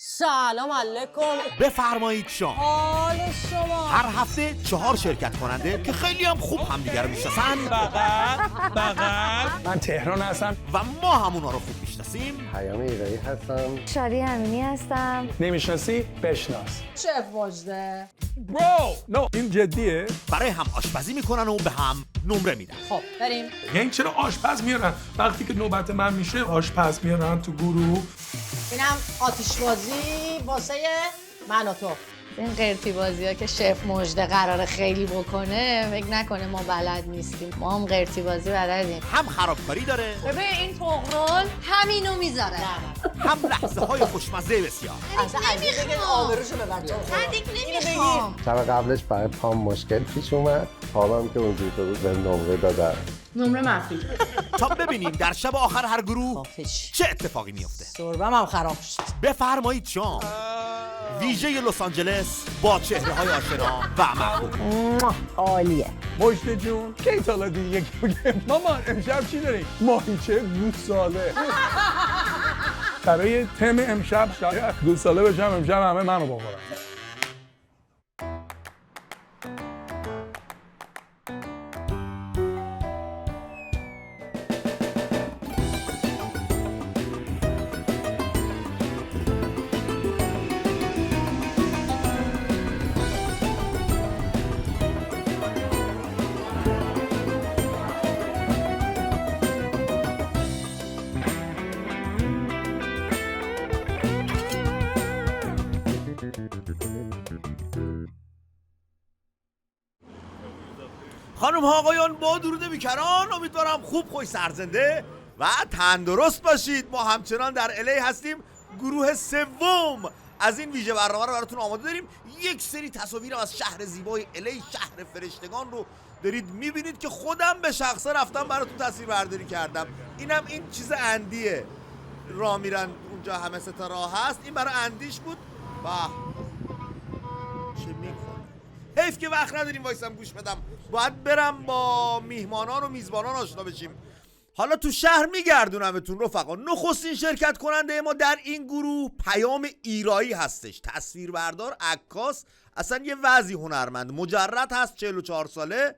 سلام علیکم. بفرمایید شام. حال شما؟ هر هفته 4 شرکت کننده که خیلی هم خوب همدیگر رو میشناسن بغل من تهران هستم و ما همونا رو خوب میشناسیم. پیام ایرانی هستم. شادی امینی هستم. نمیشناسی بشناس. شف مجده. برو نو این جدیه. برای هم آشپزی میکنن و به هم نمره میدن. خب بریم. یعنی چرا آشپز میارن وقتی که نوبت من میشه آشپز میارن تو گروه؟ اینم آتیشبازی واسه من و تو. این قرتی بازی ها که شف مجده قراره خیلی بکنه فکر نکنه ما بلد نیستیم. ما هم قرتی بازی بلدیم. هم خرابکاری داره، ببین این تغرل همینو میذاره. هم لحظه های خوشمزه بسیار. اصلا از این بگید آبروشو ببر تو. من دیگه نمیخوام. شب قبلش برای پام مشکل پیش اومد. پامم که اونجوری بود به نمره دادن. نمره منفی. تا ببینیم در شب آخر هر گروه هیچ. چه اتفاقی میفته. سربم هم خراب شد. بفرمایید شام. ویژه لس آنجلس با چهره های آشنا و محبوب. عالیه. مجده جون کی تالا دیگه بگم مامان امشب چی داریم؟ ماهیچه گوساله. برای تم امشب شاید گوساله بشم امشب همه منو بخورن. خانم ها آقایان با درود بیکران، امیدوارم خوب خوش سرزنده و تندرست باشید. ما همچنان در الی هستیم. گروه سوم از این ویژه برنامه رو براتون آماده داریم. یک سری تصاویر از شهر زیبای الی، شهر فرشتگان رو دارید میبینید که خودم به شخصه رفتم براتون تصویر برداری کردم. اینم این چیز اندیه، راه میرن اونجا همه ستاره هست. این برای اندیش بود. چه میکنه؟ حیف که وقت نداریم وایسم گوش بدم، باید برم با میهمانان و میزبانان آشنا بشیم. حالا تو شهر میگردونمتون رفقا. نخستین شرکت کننده ما در این گروه پیام ایرایی هستش، تصویربردار، عکاس، اصلا یه وضعی هنرمند. مجرد هست، 44 ساله،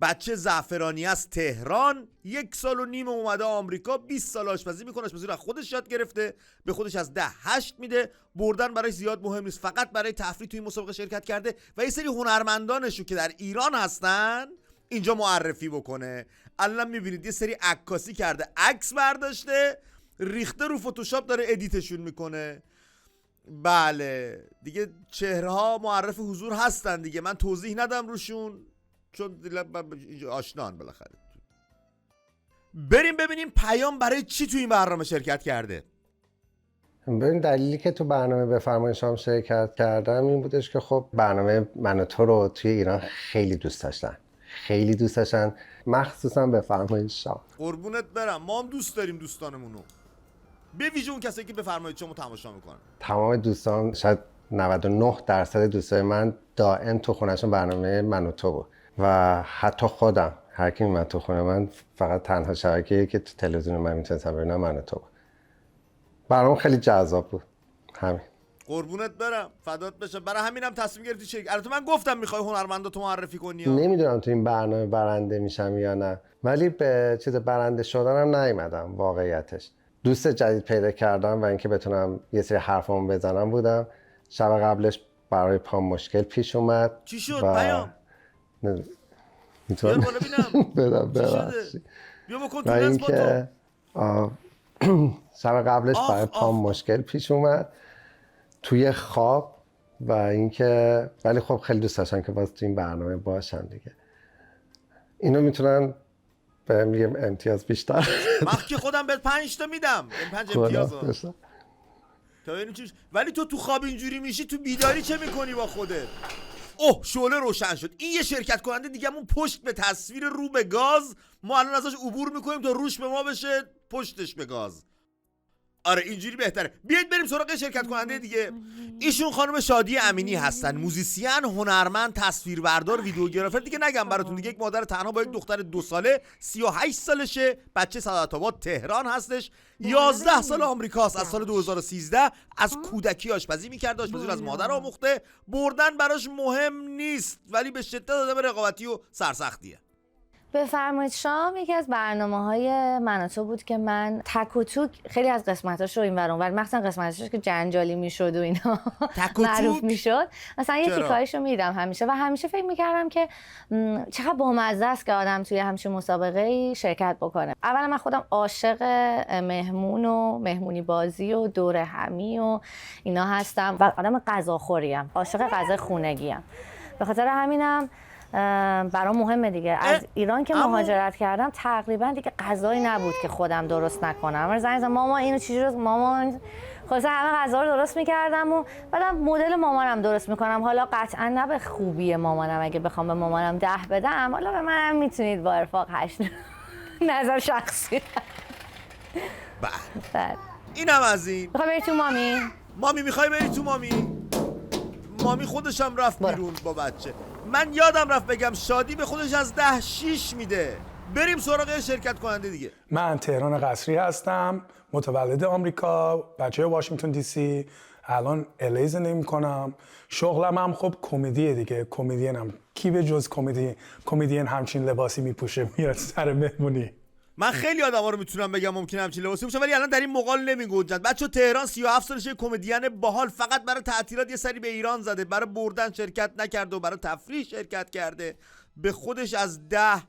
بچه زعفرانی از تهران، 1.5 سال اومده آمریکا، 20 سال آشپزی میکنه. آشپزی رو خودش یاد گرفته، به خودش از 10 8 میده. بردن برای زیاد مهم نیست، فقط برای تفریح توی مسابقه شرکت کرده و یه سری هنرمندانشو که در ایران هستن اینجا معرفی بکنه. الان میبینید یه سری عکاسی کرده، عکس برداشته، ریخته رو فتوشاپ، داره ادیتشون میکنه. بله دیگه چهره ها معرف حضور هستن دیگه، من توضیح ندم روشون چون آشنان بالاخره. بریم ببینیم پیام برای چی تو این برنامه شرکت کرده. ببین دلیلی که تو برنامه بفرمایید شام شرکت کردم این بودش که خب برنامه من و تو رو توی ایران خیلی دوست داشتن، خیلی دوست داشتن، مخصوصا بفرمایید شام. قربونت برم، ما هم دوست داریم دوستانمونو، به ویژه اون کسایی که بفرمایید شامو تماشا میکنن. تمام دوستان، شاید 99% دوستای من دائم تو خونهشون برنامه من و تو بود و حتی خودم هر کی میومد تو خونه من فقط تنها شبکه‌ای که تو تلویزیون من میتونستم ببینم من و تو بود. برام خیلی جذاب بود. همین. قربونت برم، فدات بشه. برای همینم تصمیم گرفتی چه؟ البته من گفتم میخوای هنرمنداتو معرفی کنی. نمیدونم تو این برنامه برنده میشم یا نه، ولی به چیز برنده شدنم نیومدم. واقعیتش دوست جدید پیدا کردم و اینکه بتونم یه سری حرفامو بزنم بودم. شب قبلش برای پام مشکل پیش اومد. چی شد پیام؟ میتونم بالا ببینم. بدم ببخشید. بیا بکن و تو لنز با اینکه شب قبلش برای پام مشکل پیش اومد توی خواب و اینکه ولی خب خیلی دوست داشتم که باز تو این برنامه باشم دیگه. اینو میتونن بهم یه امتیاز بیشتر. من که خودم بهت 5 تا میدم. این 5 امتیازا. تا ببینیم چیش. ولی تو خواب اینجوری میشی، تو بیداری چه میکنی با خودت؟ اوه شعله روشن شد. این یه شرکت کننده دیگه‌مون پشت به تصویر رو به گاز. ما الان ازش عبور میکنیم تا روش به ما بشه پشتش به گاز. آره اینجوری بهتره. بیاید بریم سراغ شرکت کننده دیگه. ایشون خانم شادی امینی هستن، موزیسین، هنرمند، تصویربردار، ویدیوگرافر. دیگه نگم براتون دیگه. یک مادر تنها با یک دختر 2 ساله، 38 سالشه، بچه سعادت آباد تهران هستش. 11 سال آمریکاست. از سال 2013 از کودکی آشپزی می‌کرد. آشپزی رو از مادر آموخته. بردن براش مهم نیست، ولی به شدت آدم رقابتی و سرسختیه. بفرمایید شام یکی از برنامه‌های من و تو بود که من تک و توک خیلی از قسمتاش رو این ور اونور، مخصوصا قسمتاش که جنجالی میشد و اینا معروف میشد، مثلا یه تیکایشو میدم همیشه و همیشه فکر میکردم که چقدر بامزه است که آدم توی همچین مسابقه‌ای شرکت بکنه. اولا من خودم عاشق مهمون و مهمونی بازی و دور همی و اینا هستم و آدم غذاخوریم، عاشق غذا خونگیم. به خاطر همینم برام مهمه دیگه. از ایران که مهاجرت کردم تقریبا دیگه غذایی نبود که خودم درست نکنم. من زنگ زدم مامان اینو چجوری مامان خلاص همه غذا رو درست می‌کردم و بعدم مدل مامانم درست می‌کنم. حالا قطعا نه به خوبی مامانم، اگه بخوام به مامانم 10 بدم حالا به منم میتونید با ارفاق 8 نظر شخصی. بله اینم از این. می‌خوای بری تو مامی؟ مامی می‌خوای بری تو مامی؟ مامی خودش هم رفت بیرون با بچه. من یادم رفت بگم شادی به خودش از 10 6 میده. بریم سراغ شرکت کننده دیگه. من تهران قصری هستم، متولد آمریکا، بچه واشنگتن دی سی. الان الی زندگی میکنم. شغلم هم خب کمدیه دیگه، کمدینم. کی به جز کمدین همچین لباسی میپوشه میاد سر مهمونی؟ من خیلی آدما رو میتونم بگم ممکنه همچین لباسی باشه، ولی الان در این مقال نمیگنجن. بچه تهران 37 سالشه، کمدین باحال، فقط برای تعطیلات یه سری به ایران زده، برای بردن شرکت نکرده و برای تفریح شرکت کرده. به خودش از 10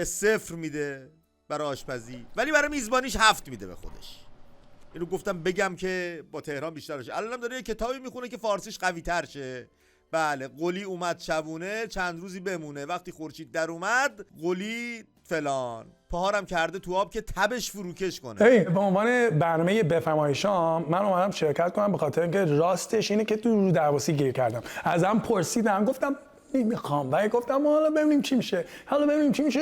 0 میده برای آشپزی، ولی برای میزبانیش 7 میده به خودش. اینو گفتم بگم که با تهران بیشتر باشه. الانم داره یه کتابی میخونه که فارسیش قوی تر شه. بله قلی اومد شبونه چند روزی بمونه، وقتی خورشید در اومد قلی فلان پاهارم کرده تو آب که تبش فروکش کنه. به عنوان برنامه بفرمایید شام من اومدم شرکت کنم به خاطر اینکه راستش اینه که تو رو درواسی گیر کردم. ازم پرسیدم گفتم نمیخوام، ولی گفتم حالا ببینیم چی میشه،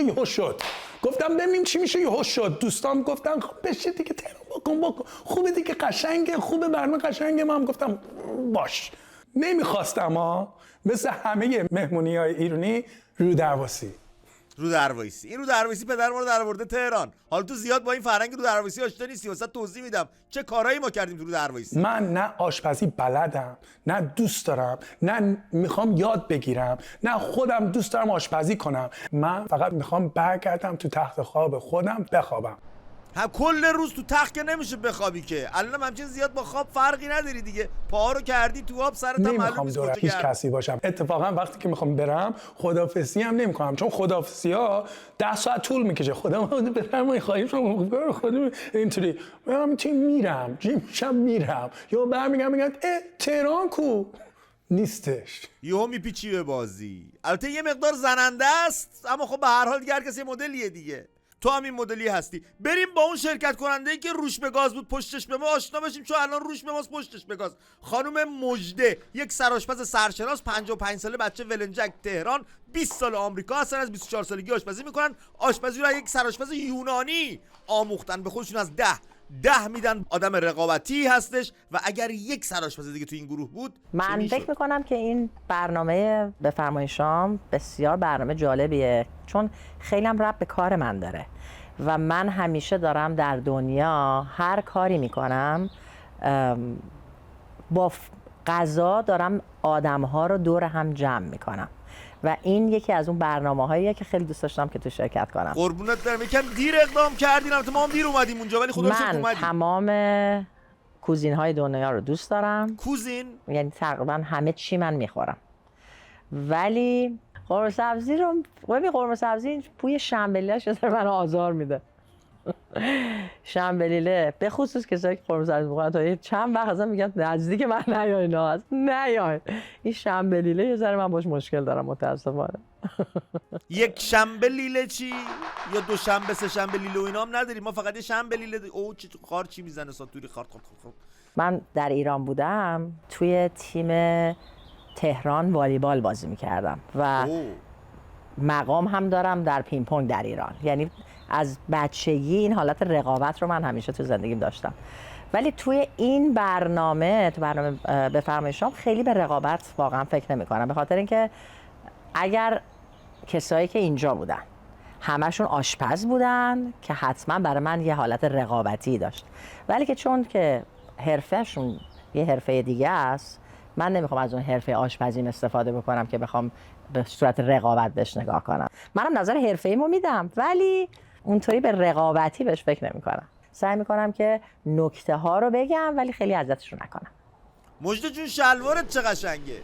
یهو شد. گفتم ببینیم چی میشه، یهو شد. دوستام گفتن خب بشه دیگه تهران بکن خوبه دیگه، قشنگه، خوبه، برنامه قشنگه. من گفتم باش. نمیخواستم مثل همه مهمونی‌های ایرانی رو درواسی. این رو درواسی پدر ما رو درآورده تهران. حالا تو زیاد با این فرهنگ رو درواسی آشنا نیستی، واسه توضیح میدم چه کارهایی ما کردیم تو رو درواسی. من نه آشپزی بلدم، نه دوست دارم، نه میخوام یاد بگیرم، نه خودم دوست دارم آشپزی کنم. من فقط میخوام برگردم تو تخت خواب خودم بخوابم. هم کل روز تو تخت که نمیشه بخوابی که. الان همچین زیاد با خواب فرقی نداری دیگه. پاها رو کردی تو آب، سرت هم معلوم نیست. نمیخوام دور هیچ کسی باشم. اتفاقا وقتی که میخوام برم خداحافظی هم نمیکنم، چون خداحافظی‌ها 10 ساعت طول میکشه. خدا بفرمایید خواهیم شما خودم اینطوری میرم جیمشم میرم یا برمیگردم میگن تهران کو نیستش. یهو میپیچی به بازی. البته یه مقدار زننده است، اما خب به هر حال دیگه هر کسی مدلیه دیگه. تو هم این مدلی هستی. بریم با اون شرکت کننده‌ای که روش به گاز بود پشتش به ما آشنا بشیم، چون الان روش به ماست پشتش به گاز. خانم مژده، یک سرآشپز سرشناس، 55 ساله، بچه ولنجک، تهران، 20 سال آمریکا هستن. از 24 سالگی آشپزی میکنن. آشپزی رو یک سرآشپز یونانی آموختن، به خودشون از 10 میدن. آدم رقابتی هستش و اگر یک سرآشپز دیگه تو این گروه بود من فکر میکنم که این برنامه بفرمایید شام بسیار برنامه جالبیه، چون خیلی هم ربط به کار من داره و من همیشه دارم در دنیا هر کاری میکنم با غذا دارم آدم‌ها رو دور هم جمع میکنم و این یکی از اون برنامه‌هاییه که خیلی دوست داشتم که تو شرکت کنم. قربونت برم. یکم دیر اقدام کردین، البته ما هم دیر اومدیم اونجا، ولی خدا رو شکر اومدیم. من تمام کوزین‌های دنیا رو دوست دارم. کوزین یعنی تقریبا همه چی من میخورم، ولی قرمه سبزی رو قرمه سبزی بوی شنبلیله‌اش یه منو آزار میده. شنبلیله به خصوص کسایی که قرمه سبزی میخورن تا چند وقت ازم میگن نزدیک من نیاین، نیاین. این شنبلیله یه ذره من باش مشکل دارم متاسفانه. یک شنبه لیله چی؟ یا دو شنبه سه شنبه لیله و اینا هم نداریم. ما فقط یه شنبه لیله. او چی خار چی میزنه ساتوری خار. من در ایران بودم، توی تیم تهران والیبال بازی میکردم و مقام هم دارم در پینگ پونگ در ایران. یعنی از بچگی این حالت رقابت رو من همیشه تو زندگیم داشتم ولی توی این برنامه، تو برنامه بفرمایید شام خیلی به رقابت واقعا فکر نمی‌کنم، به خاطر اینکه اگر کسایی که اینجا بودن همشون آشپز بودن که حتما برای من یه حالت رقابتی داشت، ولی که چون که حرفهشون یه حرفه دیگه است، من نمیخوام از اون حرفه آشپزیم استفاده بکنم که بخوام به صورت رقابت بهش نگاه کنم. منم نظر حرفه‌ایمو میدم ولی اونطوری به رقابتی بهش فکر نمی‌کنم. سعی می‌کنم که نکته ها رو بگم ولی خیلی اذیتشون نکنم. مجده جون شلوارت چه قشنگه.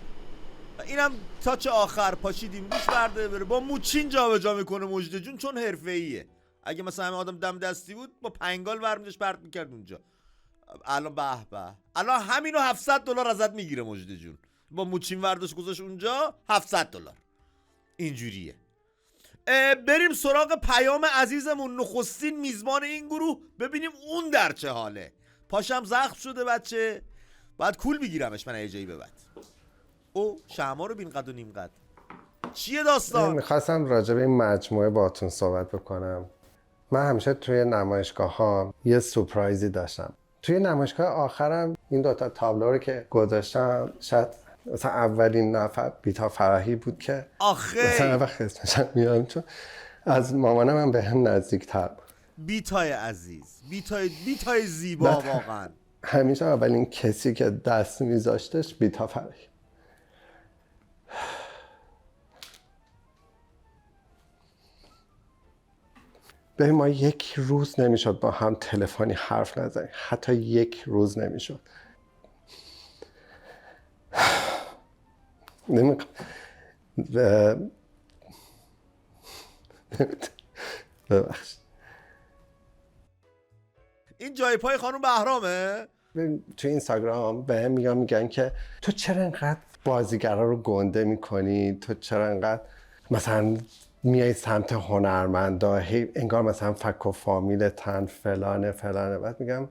اینم تاچ آخر پاشیدیم روش برده بره با موچین جابجا میکنه مجده جون، چون حرفه‌ایه. اگه مثلا همه آدم دم دستی بود با پنگال برمی‌داشت پرت می‌کرد اونجا. الان به به، الان همینو $700 ازت میگیره مجده جون، با موچین ورداش گذاشت اونجا $700 اینجوریه. بریم سراغ پیام عزیزمون، نخستین میزبان این گروه، ببینیم اون در چه حاله. پاشم زخم شده بچه، باید کول بگیرمش من ایجایی به بعد. او شما رو بین قد و نیم قد. چیه داستان؟ میخواستم راجع به این مجموعه باتون صحبت بکنم. من همیشه توی نمایشگاه ها یه سورپرایزی داشتم. توی نمایشگاه آخرم این دوتا تابلو رو که گذاشتم، شاید مثلا اولین نفر بیتا فرحی بود که مثلا وقت اسمشم میارم، چون از مامانم هم به هم نزدیک تر بود. بیتای عزیز، بیتای زیبا واقعا. همیشه اولین کسی که دست میذاشتش بیتا فرحی. به ما یک روز نمیشد با هم تلفنی حرف نزنیم، حتی یک روز نمیشد. ببخشید. این جای پای خانم بهرامه؟ تو اینستاگرام به هم میگن که تو چرا انقدر بازیگرا رو گنده میکنی، تو چرا انقدر مثلا میای سمت هنرمندا، انگار مثلا فک و فامیلتن فلانه. بعد میگم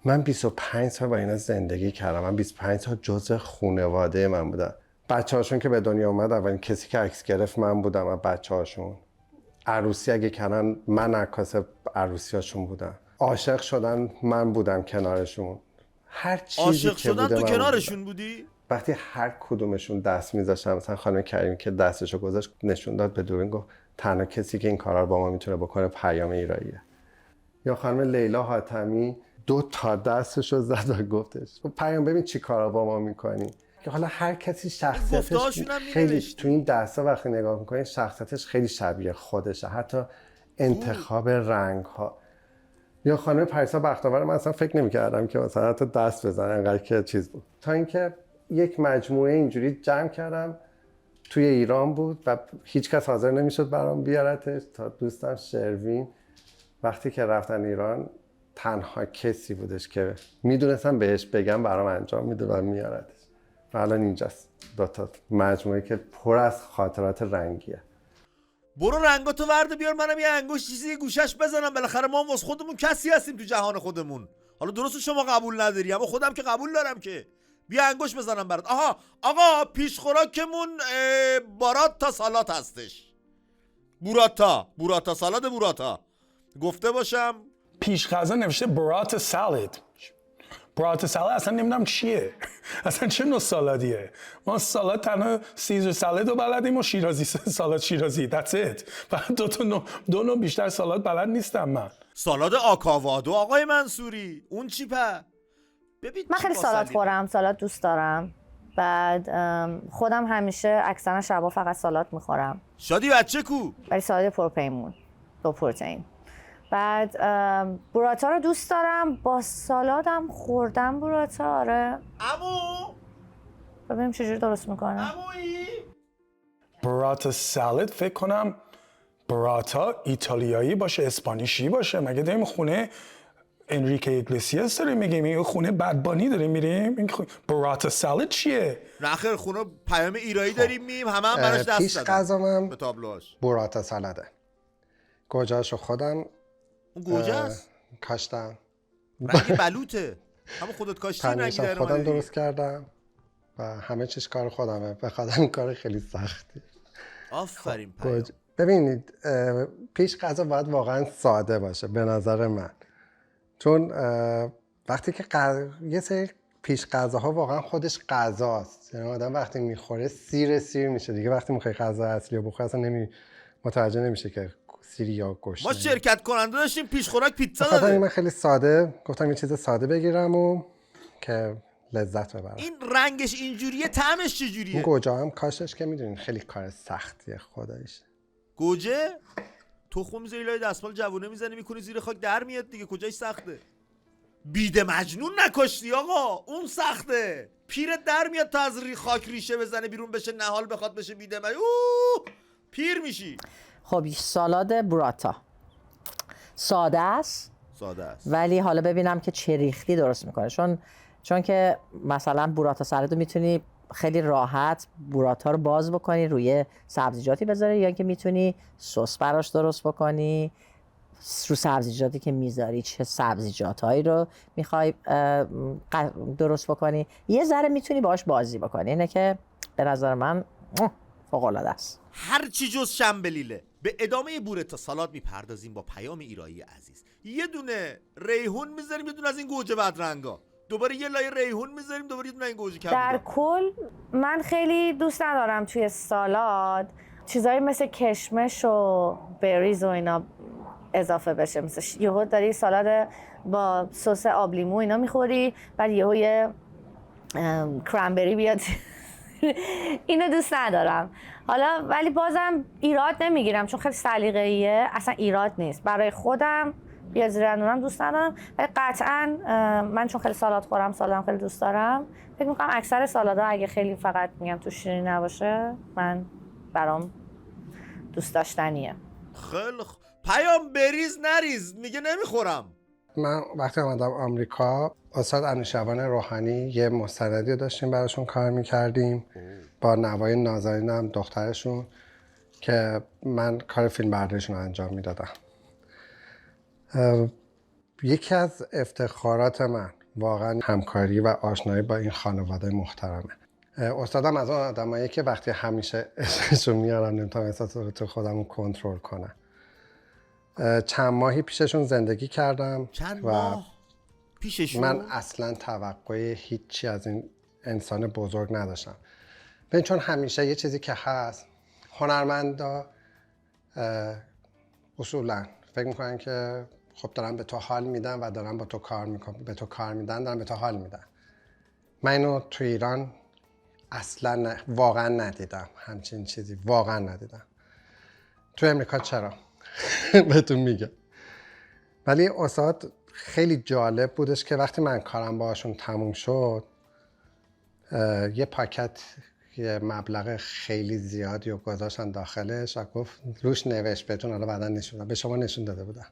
من 25 سال با اینا زندگی کردم، من 25 سال جزء خانواده من بودم. بچه‌هاشون که به دنیا اومد اولین کسی که عکس گرفت من بودم و بچه‌هاشون. عروسی اگه کردن من عکاس عروسیاشون بودم. عاشق شدن من بودم کنارشون. هر چیزی عاشق که شدن بوده تو من کنارشون بودم. بودی؟ وقتی هر کدومشون دست میذاشتن، مثلا خانم کریمی که دستشو گذاشت نشون داد به دوربین، گفت تنها کسی که این کارا رو با ما میتونه بکنه پیام ایراییه. یا خانم لیلا حاتمی 2 تا دستشو زد و گفتش پیام ببین چی کارا با ما میکنی. که حالا هر کسی شخصیتش خیلی تو این دستا وقتی نگاه میکنی شخصیتش خیلی شبیه خودشه، حتی انتخاب رنگ ها. یا خانم پریسا بختاور من اصلا فکر نمی‌کردم که مثلا حتی دست بزنه، انقدر که چیز بود. تا اینکه یک مجموعه اینجوری جمع کردم، توی ایران بود و هیچ کس حاضر نمیشد برام بیارتش تا دوستم شروین وقتی که رفتن ایران تنها کسی بودش که میدونستم بهش بگم برام انجام میده و میارتش. و الان اینجاست 2 تا مجموعه که پر از خاطرات رنگیه. برو رنگاتو ورده بیار، منم یه انگشت چیزی گوشش بزنم، بالاخره ما هم واسه خودمون کسی هستیم تو جهان خودمون. حالا درست شما قبول نداری اما خودم که قبول دارم، که بیا انگشت بزنم برات. آها آقا پیش خوراکمون باراتا سالات هستش. بوراتا سالاد بوراتا گفته باشم. پیش غذا نوشته براتا سالاد. براتا سالاد اصلا نمیدونم چیه، اصلا چه نوع سالادیه. ما سالاد تنها سیزر سالاد رو بلدیم و شیرازی سالاد شیرازی، that's it. فقط دو نوع بیشتر سالاد بلد نیستم من. سالاد آکاوادو آقای منصوری اون چی ببین من خیلی سالاد خورم، سالاد دوست دارم. بعد خودم همیشه اکثرا شبا فقط سالاد میخورم. شادی بچه کو؟ ولی سالاد پروپیمون، دو پروتئین. بعد براتا رو دوست دارم، با سالادم خوردم براتا. آره عمو ببینیم چجوری درست میکنم. عمویی براتا سالاد فکر کنم براتا ایتالیایی باشه، اسپانیشی باشه. مگه داریم خونه انریکه ایگلیسیاس داریم میگیم؟ این خونه بدبانی داریم میریم؟ این براتا سالاد چیه؟ نه خیر، خونه پیام ایرایی داریم میم، همه براش دست پیش زدن غذامم به تابلوهاش. براتا سالاده. گوجهاشو خودم اون گوجه است؟ کاشتم. رنگ بلوطه. همه خودت کاشتی رنگی تنهایشم در خودم اومده درست کردم و همه چیز کار خودمه. به خودم کار خیلی سختی. آفرین پیام. ببینید پیش غذا باید واقعا ساده باشه به نظر من، چون وقتی که یه سری پیش غذاها واقعا خودش غذاست، یعنی آدم وقتی میخوره سیر میشه دیگه. وقتی میخوای غذا اصلی رو بخوری اصلا متوجه نمیشه که سیری یا گوشت. ما شرکت کننده داشتیم پیش خوراک پیتزا خاطر داده. من خیلی ساده گفتم یه چیز ساده بگیرم و که لذت ببرم. این رنگش اینجوریه، طعمش چجوریه؟ این گوجه هم کاشتش که میدونین خیلی کار سختیه خداییش. گوجه تخم میذاری لای دستمال جوونه میزنی میکنی زیر خاک در میاد دیگه، کجاش سخته؟ بیده مجنون نکشتی آقا، اون سخته. پیرت در میاد تا از خاک ریشه بزنه بیرون بشه نهال بخواد بشه بیده مجنون، پیر میشی. خب سالاد براتا ساده است ولی حالا ببینم که چه ریختی درست میکنه، چون که مثلا براتا سالاد رو میتونی خیلی راحت براتا رو باز بکنی روی سبزیجاتی بذاری، یا که میتونی سس براش درست بکنی رو سبزیجاتی که میذاری، چه سبزیجاتایی رو میخوای درست بکنی، یه ذره میتونی باش بازی بکنی. اینه که به نظر من فوق العاده است. هر چی جز شنبلیله. به ادامه بورتا سالاد میپردازیم با پیام ایرایی عزیز. یه دونه ریحون میذاریم، یه دونه از این گوجه بدرنگا، دوباره یه لایه ریحون میذاریم، دوباره یه دونه این گوجه کبودا. در کل من خیلی دوست ندارم توی سالاد چیزایی مثل کشمش و بریز و اینا اضافه بشه. مثل یهو داری سالاد با سس آب لیمو اینا میخوری، بعد یهو یه کرنبری بیاد اینو دوست ندارم. حالا ولی بازم ایراد نمیگیرم چون خیلی سلیقه‌ایه، اصلا ایراد نیست. برای خودم یا زیرندونم دوست ندارم، ولی قطعا من چون خیلی سالاد خورم، سالادم خیلی دوست دارم، فکر میکنم اکثر سالادها اگه خیلی فقط میگم تو شیرینی نباشه برام دوست داشتنیه. خیلی پیام بریز نریز میگه نمیخورم. من وقتی آمدم آمریکا استاد انوشیروان روحانی یه مستندی رو داشتیم براشون کار میکردیم با نوای نازنینم دخترشون که من کار فیلم برداریشون رو انجام میدادم. یکی از افتخارات من واقعا همکاری و آشنایی با این خانواده محترمه. استادم از اون آدماییه که وقتی همیشه اسمشو میارم نمیتونم احساسات تو خودمو کنترل کنم. چند ماهی پیششون زندگی کردم. چند ماه پیششون؟ من اصلا توقع هیچی از این انسان بزرگ نداشتم. ببین چون همیشه یه چیزی که هست، هنرمندا اصولا فکر میکنن که خب دارن به تو حال میدن و دارن با تو کار میکنن، به تو کار میدن، دارن به تو حال میدن. من اینو تو ایران اصلا واقعا ندیدم، همچین چیزی واقعا ندیدم. تو امریکا چرا؟ بهتون میگم. ولی استاد خیلی جالب بودش که وقتی من کارم باهاشون تموم شد یه پاکت یه مبلغ خیلی زیادی رو گذاشتن داخلش و گفت روش نوشت بهتون حالا بعدا نشون به شما نشون داده بودم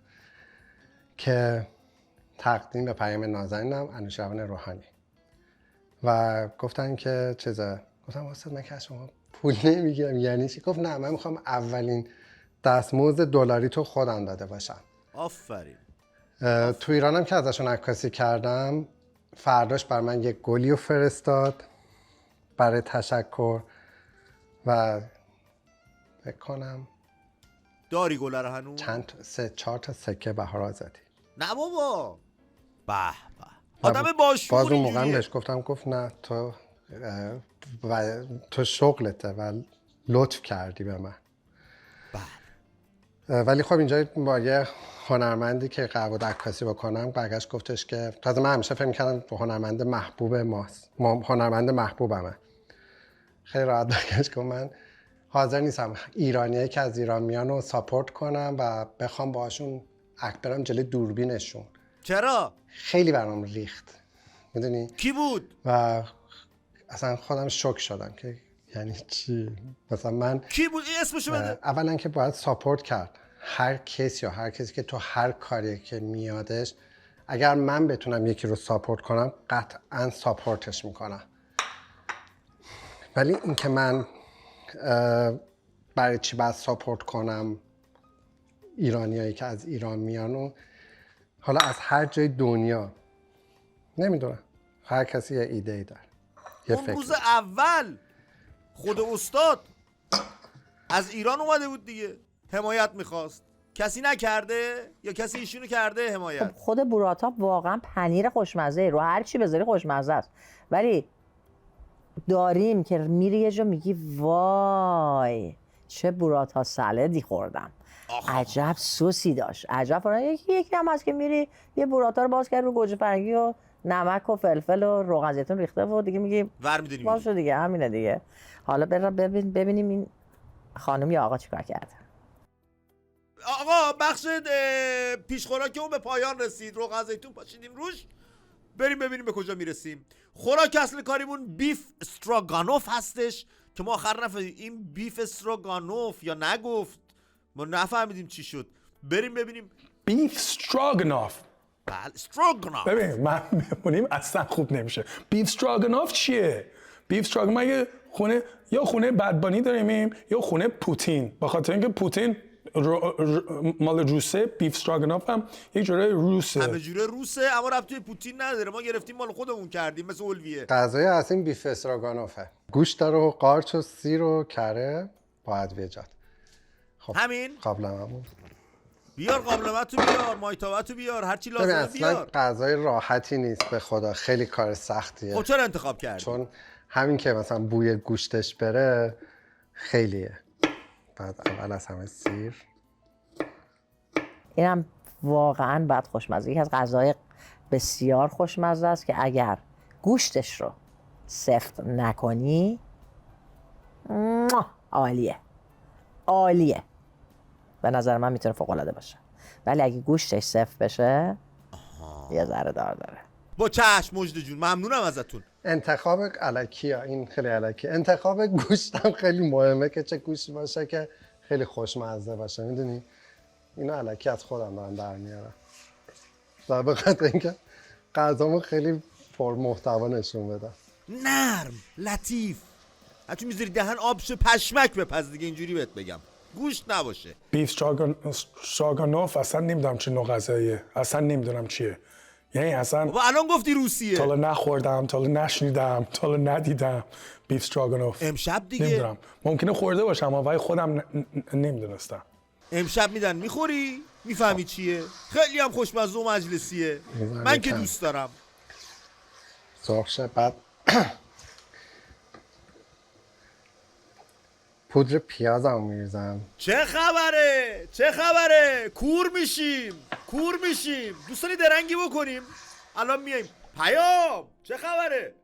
که تقدیم به پیام نازنینم انوشیروان روحانی. و گفتن که گفتم استاد من که از شما پول نمیگیرم. یعنی چی؟ گفت نه من میخوام اولین دستمزد دلاری تو خودم داده باشم. آفرین. تو ایرانم که ازشون عکاسی کردم فرداش بر من یک گلی رو فرستاد برای تشکر و فکر کنم داری گله رو هنوز؟ چند 3-4 تا سکه بهار آزادی. نه بابا. به به. آدم باشعوری. باز اون موقع بهش گفت نه تو شغلته و لطف کردی به من. ولی خب اینجا با یه هنرمندی که قرار بود عکاسی بکنم برگشت گفتش که تازه من همیشه فکر می‌کردم هنرمند محبوب ماست، هنرمند محبوبمه. خیلی راحت برگشت گفت من حاضر نیستم ایرانیایی که از ایران میان رو ساپورت کنم و بخوام باهاشون برم جلوی دوربینشون. چرا؟ خیلی برام ریخت. میدونی؟ کی بود؟ و اصلا خودم شوک شدم که یعنی چی؟ مثلا من کی بود؟ این اسمشو بده. اولا که باید ساپورت کرد هر کسی که تو هر کاری که میادش. اگر من بتونم یکی رو ساپورت کنم قطعا ساپورتش میکنم. ولی اینکه من برای چی باید ساپورت کنم ایرانیایی که از ایران میان و حالا از هر جای دنیا نمیدونم، هر کسی یه ایده ای داره، یه اون فکر. روز اول خود استاد از ایران اومده بود دیگه، حمایت میخواست. کسی نکرده یا کسی ایشونو کرده حمایت؟ خب خود بوراتا واقعا پنیر خوشمزه رو هر چی بذاری خوشمزه است، ولی داریم که میری یه جا میگی وای چه بوراتا سالادی خوردم، عجب سوسی داشت، عجب فلان. یکی هم هست که میری یه بوراتا رو باز کرد رو گوجه فرنگی و نمک و فلفل و روغن زیتون ریخته و دیگه میگی ور میدونی باشه دیگه همینه دیگه. حالا ببینیم این خانم یا آقا چیکار کرده. آقا بخش پیشخوراکمون به پایان رسید، روغن زیتون پاشیدیم روش، بریم ببینیم به کجا میرسیم. خوراک اصل کاریمون بیف استراگانوف هستش که ما آخر نفهمیدیم این بیف استراگانوف یا نگفت، ما نفهمیدیم چی شد. بریم ببینیم. بیف استراگانوف. بله استراگانوف. ببین من بمونیم اصلا خوب نمیشه. بیف استراگانوف چیه؟ بیف استراگانوف مگه خونه یا خونه بدبانی داریم یا خونه پوتین، به خاطر اینکه پوتین مال روسه، بیف استراگانوف هم یک جوره روسه، همه جوره روسه، اما ربطی به پوتین نداره، ما گرفتیم مال خودمون کردیم مثل اولویه. غذای اصلی بیف استراگانوفه، گوشت داره و قارچ و سیر و کره با ادویه‌جات. خب همین قابلمه‌مون بیار، قابلمه‌تو بیار، مایتابه‌تو بیار، هر چی لازمه اصلا بیار. غذای راحتی نیست به خدا، خیلی کار سختیه. خب چرا انتخاب کردی؟ چون همین که مثلا بوی گوشتش بره خیلیه. بعد اول از همه سیر. اینم واقعا بد خوشمزه، یکی از غذای بسیار خوشمزه است که اگر گوشتش رو سفت نکنی عالیه، عالیه، به نظر من میتونه فوق العاده باشه، ولی اگه گوشتش سفت بشه یه ذره دار داره. با چشم مجد جون، ممنونم ازتون. انتخاب الکی ها، این خیلی الکی. انتخاب گوشت هم خیلی مهمه که چه گوشتی باشه که خیلی خوشمزه باشه، میدونی اینو الکی از خودم دارم در میارم و به خاطر اینکه غذامو خیلی پر محتوا نشون بدم. نرم لطیف، هرچی میذاری دهن آب شه پشمک بپز دیگه، اینجوری بهت بگم، گوشت نباشه. بیف استراگانوف اصلا نمیدونم چه نوع غذاییه، اصلا نمیدونم چیه، یعنی اصلا بابا الان گفتی روسیه. تا نخوردم، تا نشنیدم، تا ندیدم بیف استراگانوف. امشب دیگه نمیدونم، ممکنه خورده باشم ولی خودم نمیدونستم. امشب میدن میخوری میفهمی چیه، خیلی هم خوشمزه و مجلسیه، من که دوست دارم. سرخ شه. بعد پودر پیازم میریزم. چه خبره چه خبره، کور میشیم کور میشیم، دوست داری درنگی بکنیم؟ الان میایم. پیام چه خبره؟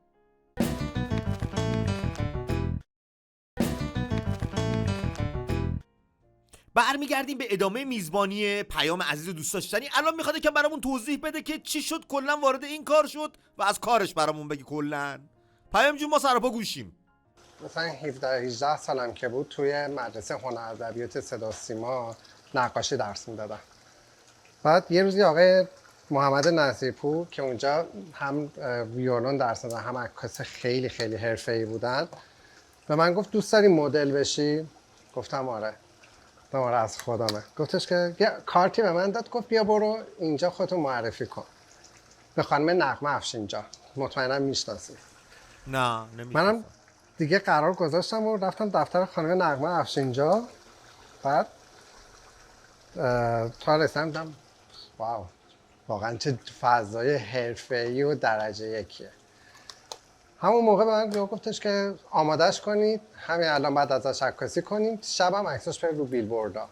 برمیگردیم به ادامه میزبانی پیام عزیز و دوست داشتنی. الان میخواد که برامون توضیح بده که چی شد کلا وارد این کار شد و از کارش برامون بگی کلا. پیام جون ما سراپا گوشیم. مثلا 17-18 سالم که بود توی مدرسه هنر ادبیات صدا و سیما نقاشی درس میدادم. بعد یه روزی آقای محمد نصیرپور که اونجا هم ویولون درس دادن هم عکاس خیلی خیلی حرفه‌ای بودن به من گفت دوست داری مدل بشی؟ گفتم آره. آره از خودمه. گفتش که یه کارتی به من داد، گفت بیا برو اینجا خودتو معرفی کن به خانم نغمه افشینجا، مطمئنم میشناسی. نه نمیشناسم. منم دیگه قرار گذاشتم و رفتم دفتر خانم نغمه افشینجا. بعد تا رسیدم دیدم واو واقعا چه فضای حرفه‌ای و درجه یکیه. همون موقع به من گفتش که آمادش کنید همین الان بعد ازش عکاسی کنیم، شبم عکساش بره رو بیلبوردا.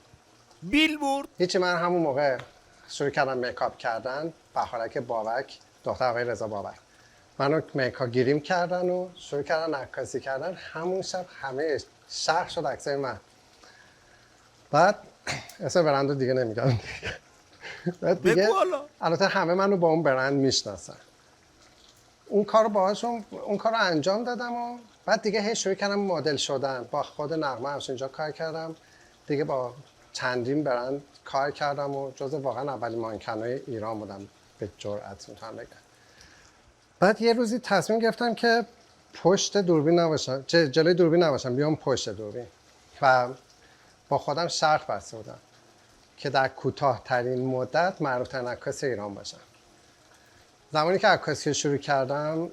بیلبورد؟ هیچی، من همون موقع شروع کردم میکاپ کردن. بهارک بابک، دختر آقای رضا بابک، منو میکاپ گیریم کردن و شروع کردن عکاسی کردن. همون شب همه شرح شد عکسای من. بعد اسم برندو دیگه نمیگم دیگه. البته همه منو با اون برند میشناسن. اون کارو باهاشون اون کارو انجام دادم و بعد دیگه هی شروع کردم مدل شدن. با خود نغمه افشینجا کار کردم دیگه، با چندین برند کار کردم و جز واقعا اولین مانکنای ایران بودم به جرئت میتونم بگم. بعد یه روزی تصمیم گرفتم که پشت دوربین نباشم، جلوی دوربین نباشم، بیام پشت دوربین و با خودم شرط بسته بودم که در کوتاه‌ترین مدت معروف‌ترین عکاس ایران باشم. زمانی که عکاسی شروع کردم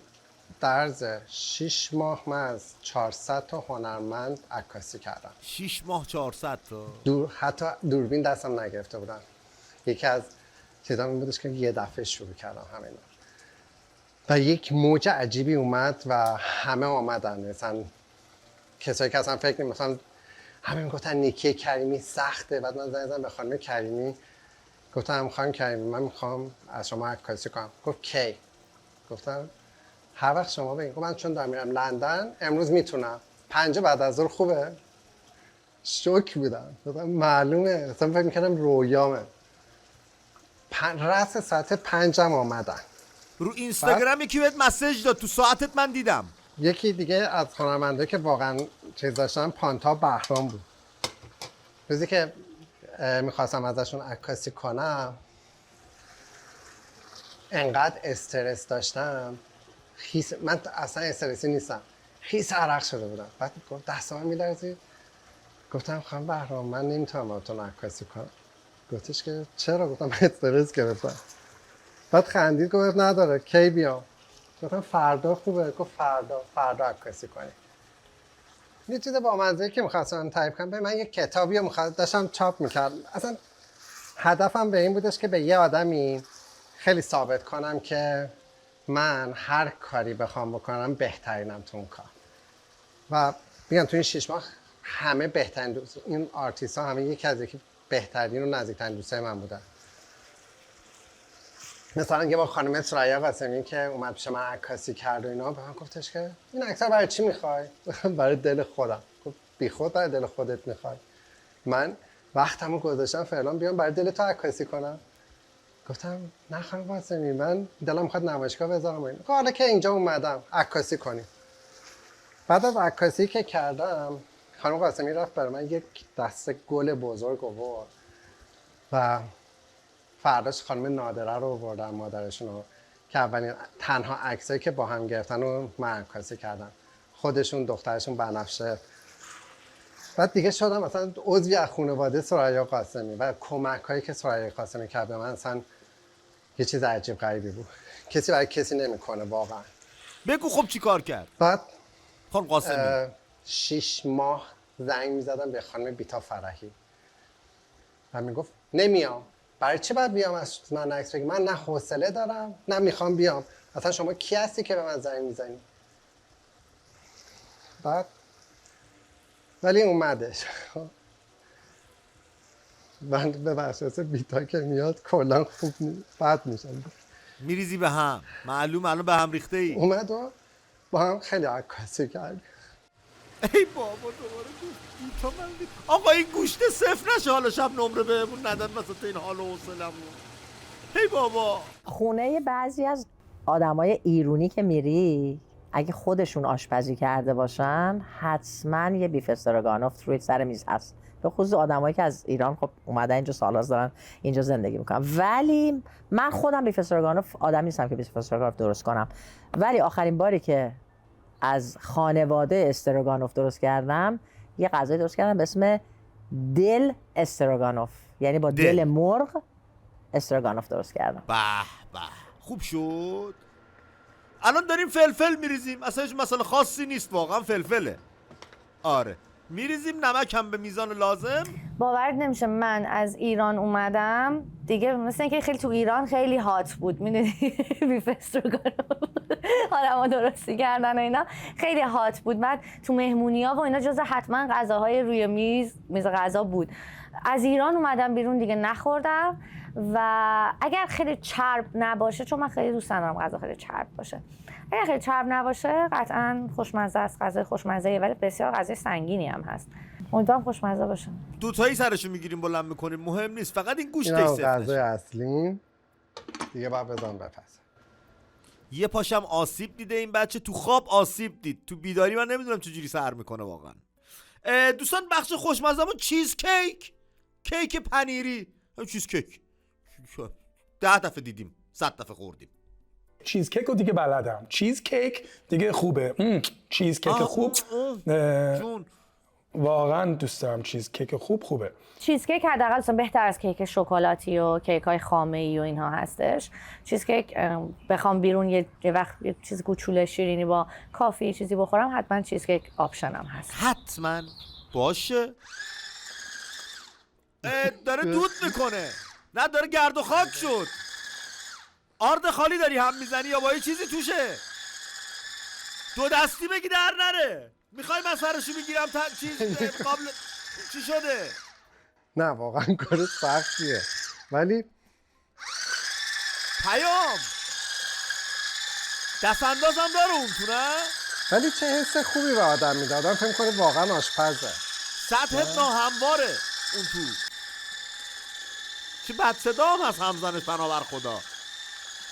در عرض 6 ماه من از 400 تا هنرمند عکاسی کردم. 6 ماه 400 تا؟ حتی دوربین دستم نگرفته بودم. یکی از چیزام این بودش که یه دفعه شروع کردم همینا. و یک موج عجیبی اومد و همه آمدن. مثلا کسایی که اصلا فکر مثلا همه میگفتن نیکی کریمی سخته. بعد من زنگ زدم به خانم کریمی گفتم خانم کریمی من میخوام از شما عکاسی کنم. گفت کی؟ گفتم هر وقت شما بگین. گفت من چون دارم میرم لندن امروز میتونم. 5 بعد از ظهر خوبه؟ شوک بودم. گفتم معلومه. اصلا فکر میکردم رویامه. رأس ساعت 5 هم آمدن. رو اینستاگرام یکی بهت مسیج داد تو ساعتت من دیدم. یکی دیگه از هنرمندایی که واقعا چیز داشتن پانتا بهرام بود. روزی که میخواستم ازشون عکاسی کنم انقدر استرس داشتم من اصلا استرسی نیستم خیس عرق شده بودم. بعد گفت دستم میلرزید. گفتم خانم بهرام من نمیتونم باهاتون عکاسی کنم. گفتش که چرا؟ گفتم استرس گرفتم. بعد خندید گفت نداره کی بیام؟ گفتم فردا خوبه. گفت فردا عکاسی کنی. یه چیز با مزه‌ای که می‌خواستم تایپ کنم. من یه کتابی رو داشتم چاپ می‌کردم. اصلا هدفم به این بودش که به یه آدمی خیلی ثابت کنم که من هر کاری بخوام بکنم بهترینم تو اون کار. و میگم تو این 6 ماه همه بهترین این آرتیست‌ها همه یکی از یکی بهترین و نزدیکترین دوستای من بودن. مثلا یه با خانم سریا قاسمی که اومد پیش من عکاسی کرد و اینا به من گفتش که این عکس رو برای چی میخوای؟ برای دل خودم. گفت بی خود برای دل خودت میخوای؟ من وقتمو گذاشتم فعلا بیام برای دل تو عکاسی کنم. گفتم نه خانم قاسمی من دلم میخواد نمایشگاه بذارم و اینا. حالا که اینجا اومدم عکاسی کنیم. بعد از عکاسی که کردم خانم قاسمی رفت برای من یک دسته گل بزرگ آورد و فرداش خانم نادره رو آوردن مادرشون رو که اولین تنها عکسایی که با هم گرفتن رو من عکاسی کردم. خودشون دخترشون بنفشه. بعد دیگه شدم مثلا عضوی از خانواده سریا قاسمی و کمک‌هایی که سریا قاسمی کرد به من اصلا یه چیز عجیب غریبی بود. کسی برای کسی نمی‌کنه واقعا. بگو خب چی کار کرد؟ بعد خانم قاسمی 6 ماه زنگ می‌زدم به خانم بیتا فرحی و میگفت نمیام. برای چی باید بیام از من عکس بگیری؟ من نه حوصله دارم نه میخوام بیام. اصلا شما کی هستی که به من زنگ میزنی؟ بعد ولی اومدش. من به واسطه بیتا که میاد کلا خوب بد میشم. میریزی به هم. معلوم الان به هم ریخته ای. اومد و با هم خیلی عکاسی کرد. ای بابا دوباره تو من آقا این گوشت صفر نشه حالا شب نمره بهمون ندن مثلا این حال و حوصله‌مون. ای بابا خونه بعضی از آدمای ایرونی که میری اگه خودشون آشپزی کرده باشن حتما یه بیف استراگانوف روی سر میز هست. به خصوص آدمایی که از ایران خب اومدن اینجا سال‌هاست دارن اینجا زندگی میکنن. ولی من خودم بیف استراگانوف آدم نیستم که بیف استراگانوف درست کنم. ولی آخرین باری که از خانواده استراگانوف درست کردم یه غذای درست کردم به اسم دل استراگانوف، یعنی با دل مرغ استراگانوف درست کردم. به به خوب شد. الان داریم فلفل میریزیم اصلا هیچ مسئله خاصی نیست واقعا فلفله. آره میریزیم نمک هم به میزان لازم. باورت نمیشه من از ایران اومدم دیگه مثل اینکه خیلی تو ایران خیلی هات بود میدونی بیف استروگانوف آدم‌ها درستی کردن و اینا خیلی هات بود. بعد تو مهمونی‌ها و اینا جزو حتما غذاهای روی میز غذا بود. از ایران اومدم بیرون دیگه نخوردم و اگر خیلی چرب نباشه چون من خیلی دوست دارم غذا خیلی چرب باشه، اگر خیلی چرب نباشه قطعا خوشمزه است، غذای خوشمزه ولی بسیار غذای سنگینی هم هست. امیدوارم خوشمزه باشه. دوتایی سرشو میگیریم بلند میکنیم مهم نیست فقط این گوشتش اینا صفر غذای نشه. اصلی دیگه باید بزن بپس. یه پاشم آسیب دیده این بچه تو خواب آسیب دید تو بیداری من نمیدونم چجوری سر میکنه واقعا. دوستان بخش خوشمزه‌مون چیز کیک پنیری چیز کیک 10 دفعه دیدیم 100 دفعه خوردیم. چیز کیک رو دیگه بلدم. چیز کیک دیگه خوبه. چیز کیک خوب جون واقعا دوست دارم چیز کیک خوبه. چیز کیک حداقل اصلا بهتر از کیک شکلاتی و کیک های خامه ای و اینها هستش. چیز کیک بخوام بیرون یه وقت یه چیز کوچوله شیرینی با کافی چیزی بخورم، حتما چیز کیک آپشنم هست. حتما باشه. داره دود میکنه، نه داره گرد و خاک شد. آرد خالی داری هم میزنی یا با یه چیزی توشه؟ دو دستی بگی در نره. میخوای من سرشو بگیرم چیز قابل چی شده؟ نه واقعا کار سختیه، ولی پیام دست اندازم داره اون تو، نه؟ ولی چه حس خوبی به آدم میده. آدم فکر کنه واقعا آشپزه. سطحت ناهمواره اون تو. چه بد صدا هم هست همزنش بنابر خدا.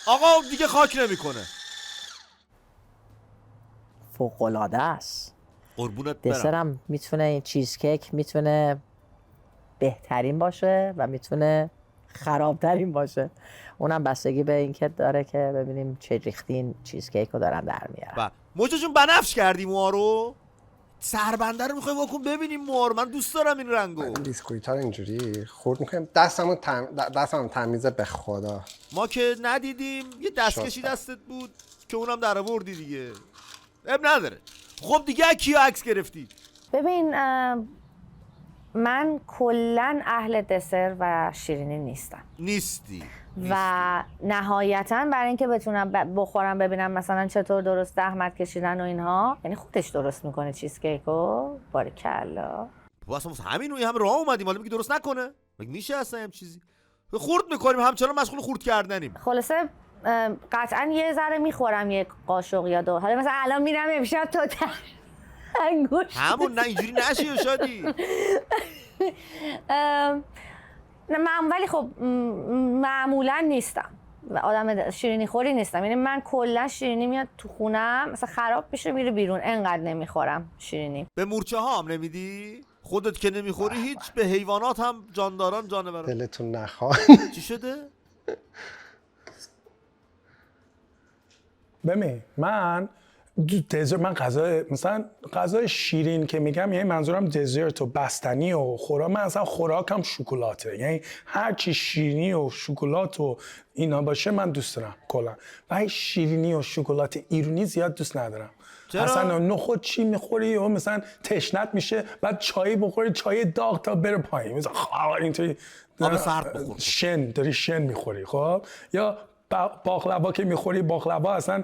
آقا دیگه خاک نمیکنه. فوق‌العاده است. قربونت برم. دسرم میتونه این چیز کیک میتونه بهترین باشه و میتونه خرابترین باشه. اونم بستگی به اینکه داره که ببینیم چه ریختین چیز کیک رو دارن در میارن. موجا جون بنفش کردی موها رو؟ سربنده رو میخوای واکن ببینیم موها رو. من دوست دارم این رنگو. بیسکویت ها رو اینجوری خورد میکنیم. دستمون تمیزه به خدا. ما که ندیدیم، یه دستکشی دستت بود که اونم در آوردی دیگه. اب نداره. خب دیگه کیو عکس گرفتی؟ ببین من کلاً اهل دسر و شیرینی نیستی و نهایتاً برای اینکه بتونم بخورم ببینم مثلا چطور درست زحمت کشیدن و اینها، یعنی خودش درست میکنه چیز کیکو. باریکلا. واسه همین هم راه اومدیم، حالا میگی درست نکنه؟ مگه میشه اصلا هم چیزی؟ خورد میکنیم همچنان مشغول خورد کردنیم. خلاصه قطعاً یه ذره میخورم، یک قاشق یا دو. حالا مثلا الان میرم امشب تو انگوش همون نه اینجوری نشی یا شادی. نه ولی خب معمولا نیستم و آدم شیرینی خوری نیستم. یعنی من کلا شیرینی میاد تو خونم مثلا خراب میشه میره بیرون، انقدر نمیخورم شیرینی. به مورچه ها هم نمیدی؟ خودت که نمیخوری هیچ به حیوانات هم جانداران جانوران. دلتون نخواد. چی شده؟ ببین من غذای شیرین که میگم، یعنی منظورم دزرت و بستنی و خوراک. من اصلا خوراکم شکلاته، یعنی هر چی شیرینی و شکلات و اینا باشه من دوست دارم کلا. و شیرینی و شکلات ایرانی زیاد دوست ندارم. چرا؟ اصلا نخود چی میخوری و مثلا تشنت میشه، بعد چای بخوری چای داغ تا بره پایین، مثلا اینطوری آب سرد بخور. داری شن میخوری. خب یا باقلوا که میخوری، باقلوا اصلا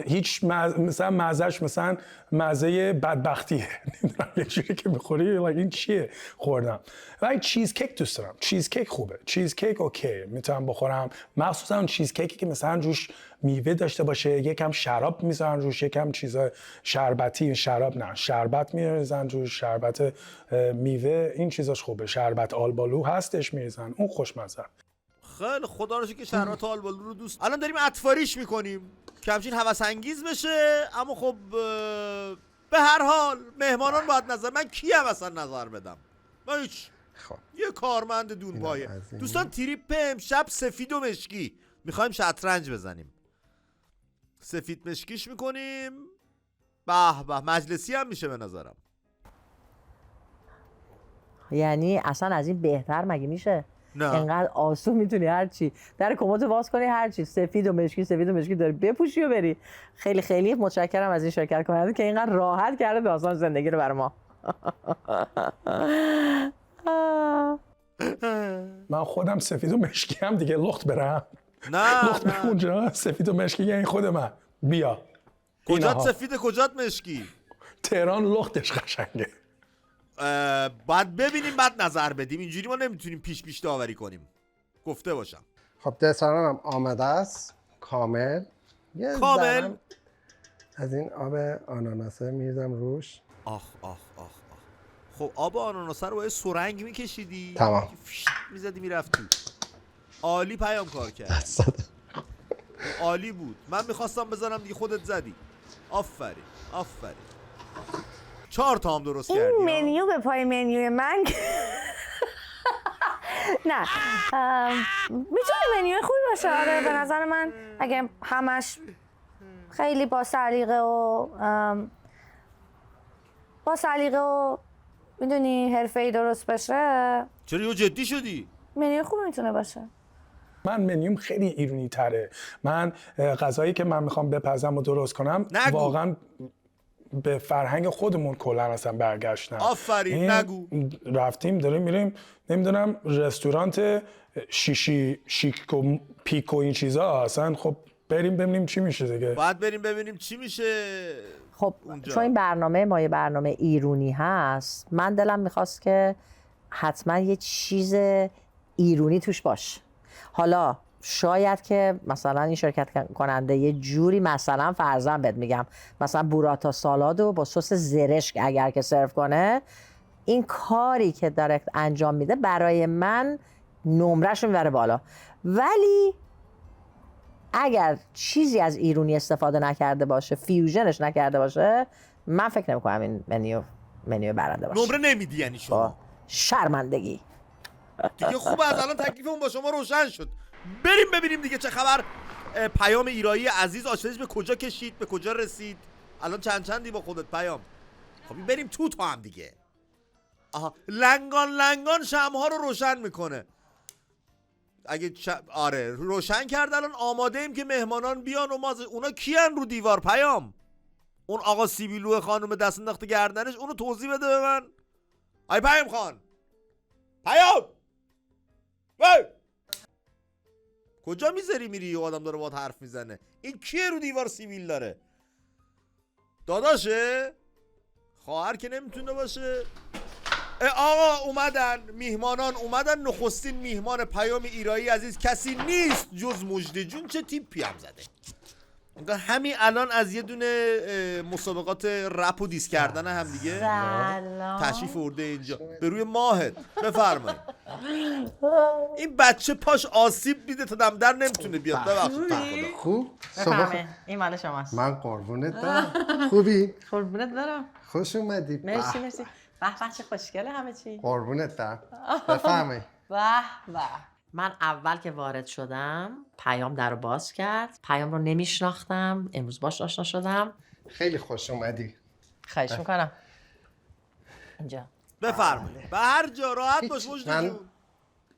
هیچ مثلا مزهش مثلا مزه بدبختیه. نمیدونم یه جوری که میخوری این چیه خوردم. و چیز کیک دوست دارم. چیز کیک خوبه. چیز کیک اوکی میتونم بخورم، مخصوصا اون چیز کیکی که مثلا روش میوه داشته باشه، یکم شراب میذارن روش، یکم چیزا شربتی، شراب نه شربت میریزن روش، شربت میوه، این چیزاش خوبه. شربت آلبالو هستش میریزن، اون خوشمزه. خیلی خدا رو شکر که شربت آلبالو رو دوست. الان داریم عطفاریش میکنیم که همچین هوس انگیز بشه، اما خب به هر حال مهمانان باید نظر. من کیم اصلا نظر بدم؟ من هیچ. خب یه کارمند دون پایه. دوستان تریپ امشب سفید و مشکی میخوایم شطرنج بزنیم. سفید مشکیش میکنیم. به به مجلسی هم میشه به نظرم. یعنی اصلا از این بهتر مگه میشه؟ نه. انقدر آسون میتونی هر چی در کمد باز کنی، هر چی سفید و مشکی داری بپوشی و بری. خیلی خیلی متشکرم از این شرکت کننده که اینقدر راحت کرده داستان زندگی رو برای ما. من خودم سفید و مشکی هم دیگه لخت برم. نه لخت برم اونجا سفید و مشکی، یعنی خود من بیا. کجات سفید کجات مشکی؟ تهران لختش قشنگه. باید ببینیم بعد نظر بدیم. اینجوری ما نمیتونیم پیش داوری کنیم. گفته باشم. خب دسرم هم آمده است کامل. کامل از این آب آناناسه میریزم روش. آخ خب آب آناناسه رو با یه سرنگ میکشیدی، تمام میزدی میرفت تو. عالی پیام کار کرد. عالی بود. من میخواستم بزنم دیگه خودت زدی. آفرین 4 تا هم درست کردی. این منیو به پای منیوی من نه میتونه منیوی خوبی باشه. آره به نظر من اگه همش خیلی با سلیقه و میدونی حرفه‌ای درست بشه چرا یه جدی شدی؟ منیو خوب میتونه باشه. من منیوم خیلی ایرونی تره. من غذایی که من میخوام بپزم و درست کنم نگو. واقعا به فرهنگ خودمون کلا اصلا برگشتم. آفرین، نگو. رفتیم داریم میریم نمیدونم رستوران شیک و پیک و این چیزا، اصلا خب بریم ببینیم چی میشه دیگه. باید بریم ببینیم چی میشه خب اونجا. چون این برنامه ما یه برنامه ایرونی هست، من دلم میخواست که حتما یه چیز ایرونی توش باشه. حالا شاید که مثلا این شرکت کننده یه جوری مثلا فرضاً بهت میگم مثلا بوراتا سالادو با سس زرشک اگر که سرو کنه، این کاری که داره انجام میده برای من نمره‌شو میبره بالا. ولی اگر چیزی از ایرونی استفاده نکرده باشه، فیوژنش نکرده باشه، من فکر نمی‌کنم این منیو برنده باشه. نمره نمیدی یعنی شما؟ شرمندگی. دیگه خوب از الان تکلیفمون با شما روشن شد. بریم ببینیم دیگه چه خبر. پیام ایرایی عزیز آشنایش به کجا کشید، به کجا رسید؟ الان چندی با خودت پیام؟ خب بریم تو هم دیگه. آها، لنگان شمع‌ها رو روشن میکنه. اگه آره روشن کرد. الان آماده ایم که مهمانان بیان و ما اونا کیان رو دیوار؟ پیام اون آقا سیبیلو خانم دست انداخته گردنش، اونو توضیح بده به من. آی پیام خان، پیام وای کجا میذاری میری؟ آدم داره باهات حرف میزنه. این کیه رو دیوار سیبیل داره؟ داداشه؟ خواهر که نمیتونه باشه. آقا اومدن، میهمانان اومدن. نخستین میهمان پیام ایرایی عزیز کسی نیست جز مجده جون. چه تیپی هم زده انگار همین الان از یه دونه مسابقات رپ و دیس کردن هم دیگه تشریف ورده اینجا به روی ماهت. بفرمایید. این بچه پاش آسیب میده تا دم در نمیتونه بیاد. ببخشید تا خدا. خوب؟ بفرمایید این مال شماست. من قربونت برم. خوبی؟ قربونت برم. خوش اومدی. مرسی. به چه خوشگله همه چی. قربونت برم. بفرمایید. به من اول که وارد شدم پیام در رو باز کرد. پیام رو نمیشناختم، امروز باش آشنا شدم. خیلی خوش اومدی. خواهش میکنم. اینجا بفرمایید. به هر جا راحت باش مجده من جون.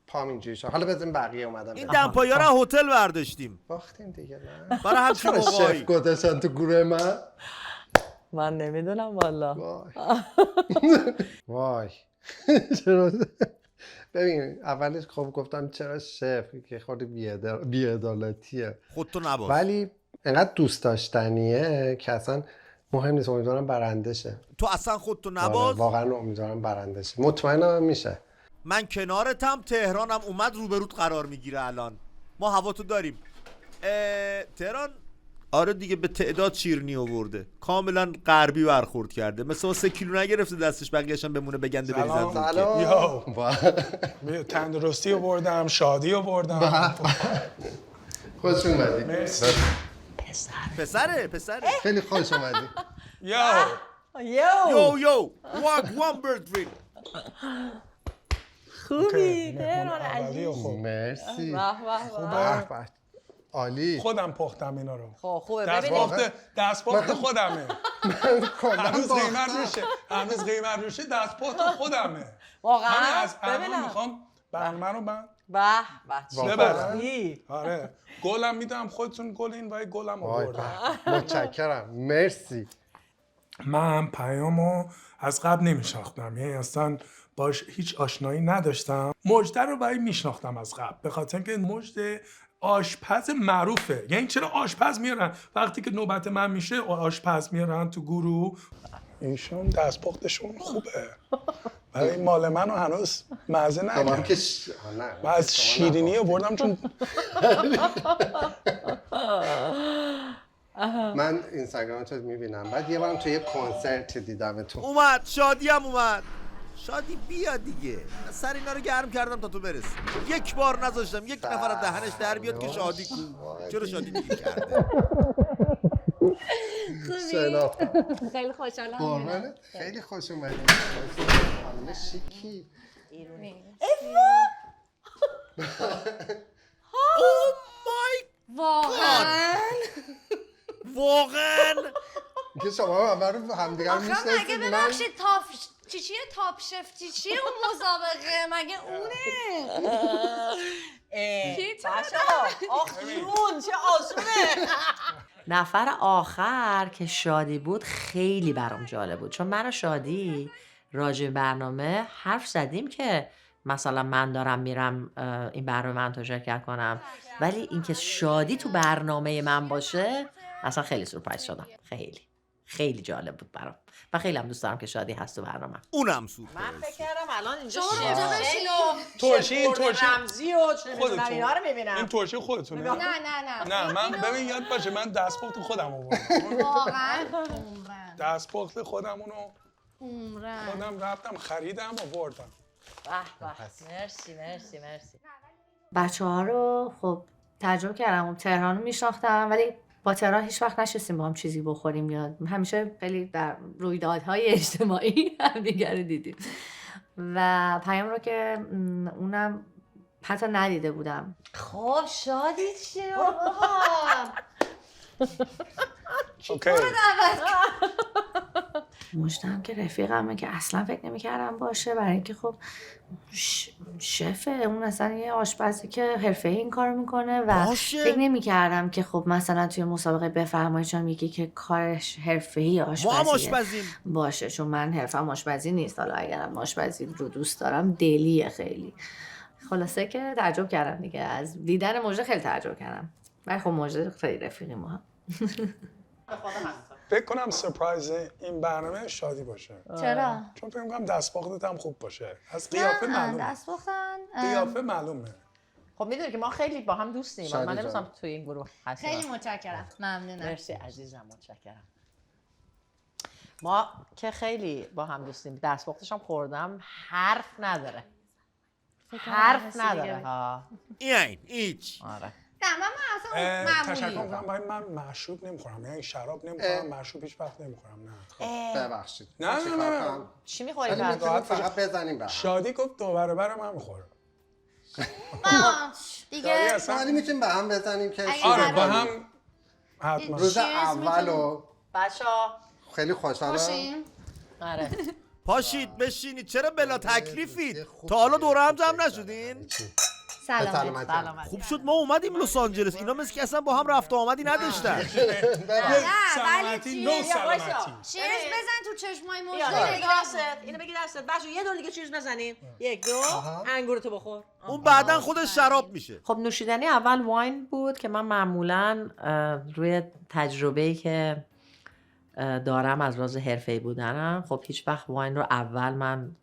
پام اینجوری شد. حالا بزن بقیه اومدم. این دمپایی رو هتل برداشتیم باختیم دیگه. نه برای همچین چرا شف موقعی. گذاشتن تو گروه من نمیدونم والا. وای چرا؟ ببین اولش خب گفتم چرا شف که خود بی‌عدالتیه. خودتو نباش. ولی انقدر دوست داشتنیه که اصلا مهم نیست. امیدوارم برنده شه. تو اصلا خودتو آره، نباز. واقعا امیدوارم برنده شه. مطمئنم میشه. من کنارتم. تهرانم اومد روبروت قرار میگیره. الان ما هواتو داریم. تهران آره دیگه به تعداد شیرنی آورده. کاملا غربی برخورد کرده. مثلا 3 کیلو نگرفته دستش، بقیه‌اش هم بمونه بگنده بریزن. سلام. تندرستی آوردم، شادی آوردم. خوش اومدی. مرسی. پسره خیلی خوش اومدی. یو وان بردرین. خوبی تهران عزیز. مرسی. به عالی. خودم پختم اینا رو. خب خوبه ببینید. دستپخت خودمه. هنوز قیمت روشه دستپخت خودمه. واقعا از الان میخوام برنامه رو ببرم. آره گلم میدم. خودتون گل این وای گلم آوردم. متشکرم. مرسی. من پیامو از قبل نمیشناختم، یعنی اصلا باش هیچ آشنایی نداشتم. مجده رو باید میشناختم از قبل، به خاطر اینکه مجده آشپز معروفه. یعنی چرا آشپز میارن وقتی که نوبت من میشه آشپز میارن تو گروه. ایشون دستپختشون خوبه ولی مال منو هنوز مزه نگم. من از شیرینی آوردم چون من اینستاگرامت رو میبینم. بعد یه بارم تو یه کنسرت دیدم تو. اومد شادی هم اومد. شادی بیا دیگه. سر اینا رو گرم کردم تا تو برسی. یک بار نذاشتم یک نفر از دهنش در بیاد که شادی کو. چرا شادی دیگه کرده؟ خیلی خوشحالم. خیلی خوش اومدی. خانم شیکی. واقعا که شما همه رو همدیگر آخه مگه میشناسید. ببخشید چیه تاپ شفتی چیه اون مسابقه مگه اونه؟ آخیون چه آسونه. نفر آخر که شادی بود خیلی برام جالب بود، چون من و شادی راجع به برنامه حرف زدیم که مثلا من دارم میرم این برنامه من تو شرکت کنم، ولی اینکه شادی تو برنامه من باشه اصلا خیلی سورپرایز شدم. خیلی جالب بود برام و خیلی هم دوست دارم که شادی هست تو برنامه. اونم سورپرایز. من فکر کردم الان اینجا شما اونجا بشین. ترشی رمزی و چه می‌دونم اینا رو می‌بینم. این ترشی خودتونه؟ نه من ببین یاد باشه من دستپخت خودم آوردم. واقعا عمرن دستپخت خودمونو عمرن خودم رفتم خریدم آوردم. به مرسی. بچه ها رو خب تجربه کردم، تهران رو میشناختم ولی با تهران هیچ وقت نشستیم با هم چیزی بخوریم یا همیشه خیلی در رویدادهای اجتماعی همدیگه رو دیدیم و پیام رو که اونم حتی ندیده بودم. خب شادی چیه بابا؟ اوکی. مجدم که رفیقمه که اصلا فکر نمی‌کردم باشه، برای اینکه خب شفه، اون اصلا یه آشپزی که حرفه‌ای این کارو میکنه و باشه. فکر نمی‌کردم که خب مثلا توی مسابقه بفرمایشم یکی که کارش حرفه‌ای ما هم آشپزیه آشپزیم. باشه، چون من حرفم آشپزی نیست. حالا اگرم آشپزی رو دوست دارم دلیه خیلی. خلاصه که تعجب کردم دیگه، از دیدن مجد خیلی تعجب کردم، ولی خب مجد خیلی رفیقی ما هم. فکر کنم سرپرایز این برنامه شادی باشه، چرا؟ چون فکر کنم دستپختت هم خوب باشه. از قیافه معلومه. دست بختن قیافه معلومه. خب میدونی که ما خیلی با هم دوستیم. شادی من جان. نمی‌دونم توی این گروه هستیم. خیلی متشکرم، ممنونم. مرسی عزیزم، متشکرم. ما که خیلی با هم دوستیم. دستپختش هم خوردم، حرف نداره. حرف نداره ها. این هیچ. آره. نه من اصلا تشکر معمولی. میکنم ولی من مشروب نمیخورم، یعنی شراب نمیخورم، مشروب هیچ وقت نمیخورم. نه ببخشید. نه. چیکار کنم؟ چی می‌خوری ولی بعد؟ میتونیم فقط بزنیم به هم. شادی گفت دو برابر من میخورم. دیگه ولی میتونیم به هم بزنیم که آره با هم حتما. روز اول و بچه‌ها خیلی خوشحالم. باشیم. آره. پاشید بشینید، چرا بلا تکلیفید؟ تا حالا دوره هم جمع نشدین؟ سلامت. سلامت. خوب شد ما اومدیم لس آنجلس، اینا مثل که اصلا با هم رفت و آمدی نداشتن. سلامتی، نو سلامتی. چیرز بزن تو چشمای بیا، مجد اینو بگی نگاه دستت. اینو بگی دستت. بچه‌ها یه دور دیگه چیز بزنیم. یک، دو. انگورتو بخور. اون بعدن خودش شراب میشه. خب نوشیدنی اول واین بود که من معمولاً روی تجربه‌ای که دارم از لحاظ حرفه‌ای بودنم، خب هیچ وقت واین رو اول من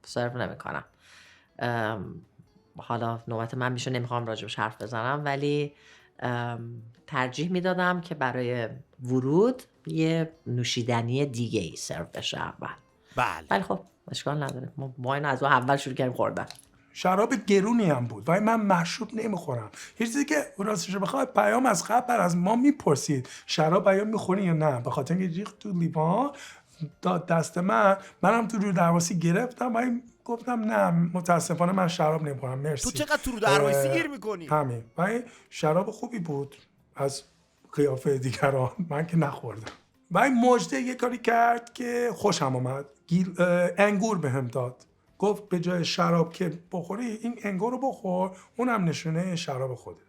سرو نمی‌کنم. حالا نوبت من میشه، نمیخوام راجبش حرف بزنم، ولی ترجیح میدادم که برای ورود یه نوشیدنی دیگه ای سرو بشه اول. بله. ولی خب اشکال نداره، ما واین از اون اول شروع کردیم خوردن. شراب گرونی هم بود ولی من مشروب نمیخورم. یه چیزی که راستش بخواد پیام از قبل از ما میپرسید شراب پیام میخوری یا نه، به خاطر اینکه ریخت تو لیوان داد دست منم تو رو درواسی گرفتم ولی گفتم نه متاسفانه من شراب نمیخورم، مرسی. تو چقدر تو رو درواسی گیر میکنی؟ همین. ولی شراب خوبی بود از قیافه دیگران، من که نخوردم. ولی مجده یه کاری کرد که خوشم آمد، انگور بهم داد، گفت به جای شراب که بخوری این انگور رو بخور، اونم نشونه شراب خودت.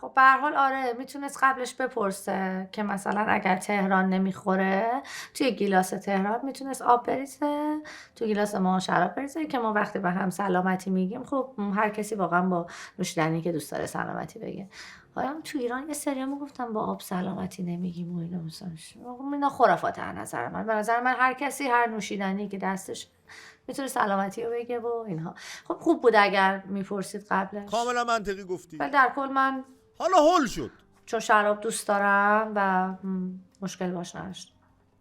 خب به هر حال آره میتونست قبلش بپرسه که مثلا اگر تهران نمیخوره توی گیلاس تهران میتونست آب بریزه، تو گیلاس ما شراب بریزه، که ما وقتی به هم سلامتی میگیم خب هر کسی واقعا با نوشیدنی که دوست داره سلامتی بگه. حالا تو ایران یه سری‌ها میگفتن با آب سلامتی نمیگیم و اینا، مثلا اینا خرافات از نظر من. به نظر من هر کسی هر نوشیدنی که دستش میتونه سلامتی رو بگه و اینها. خب خوب بود اگر میپرسید قبلش. کاملا منطقی گفتی. ولی در کل من حالا هول شد. چون شراب دوست دارم و مشکل باش نداشتم.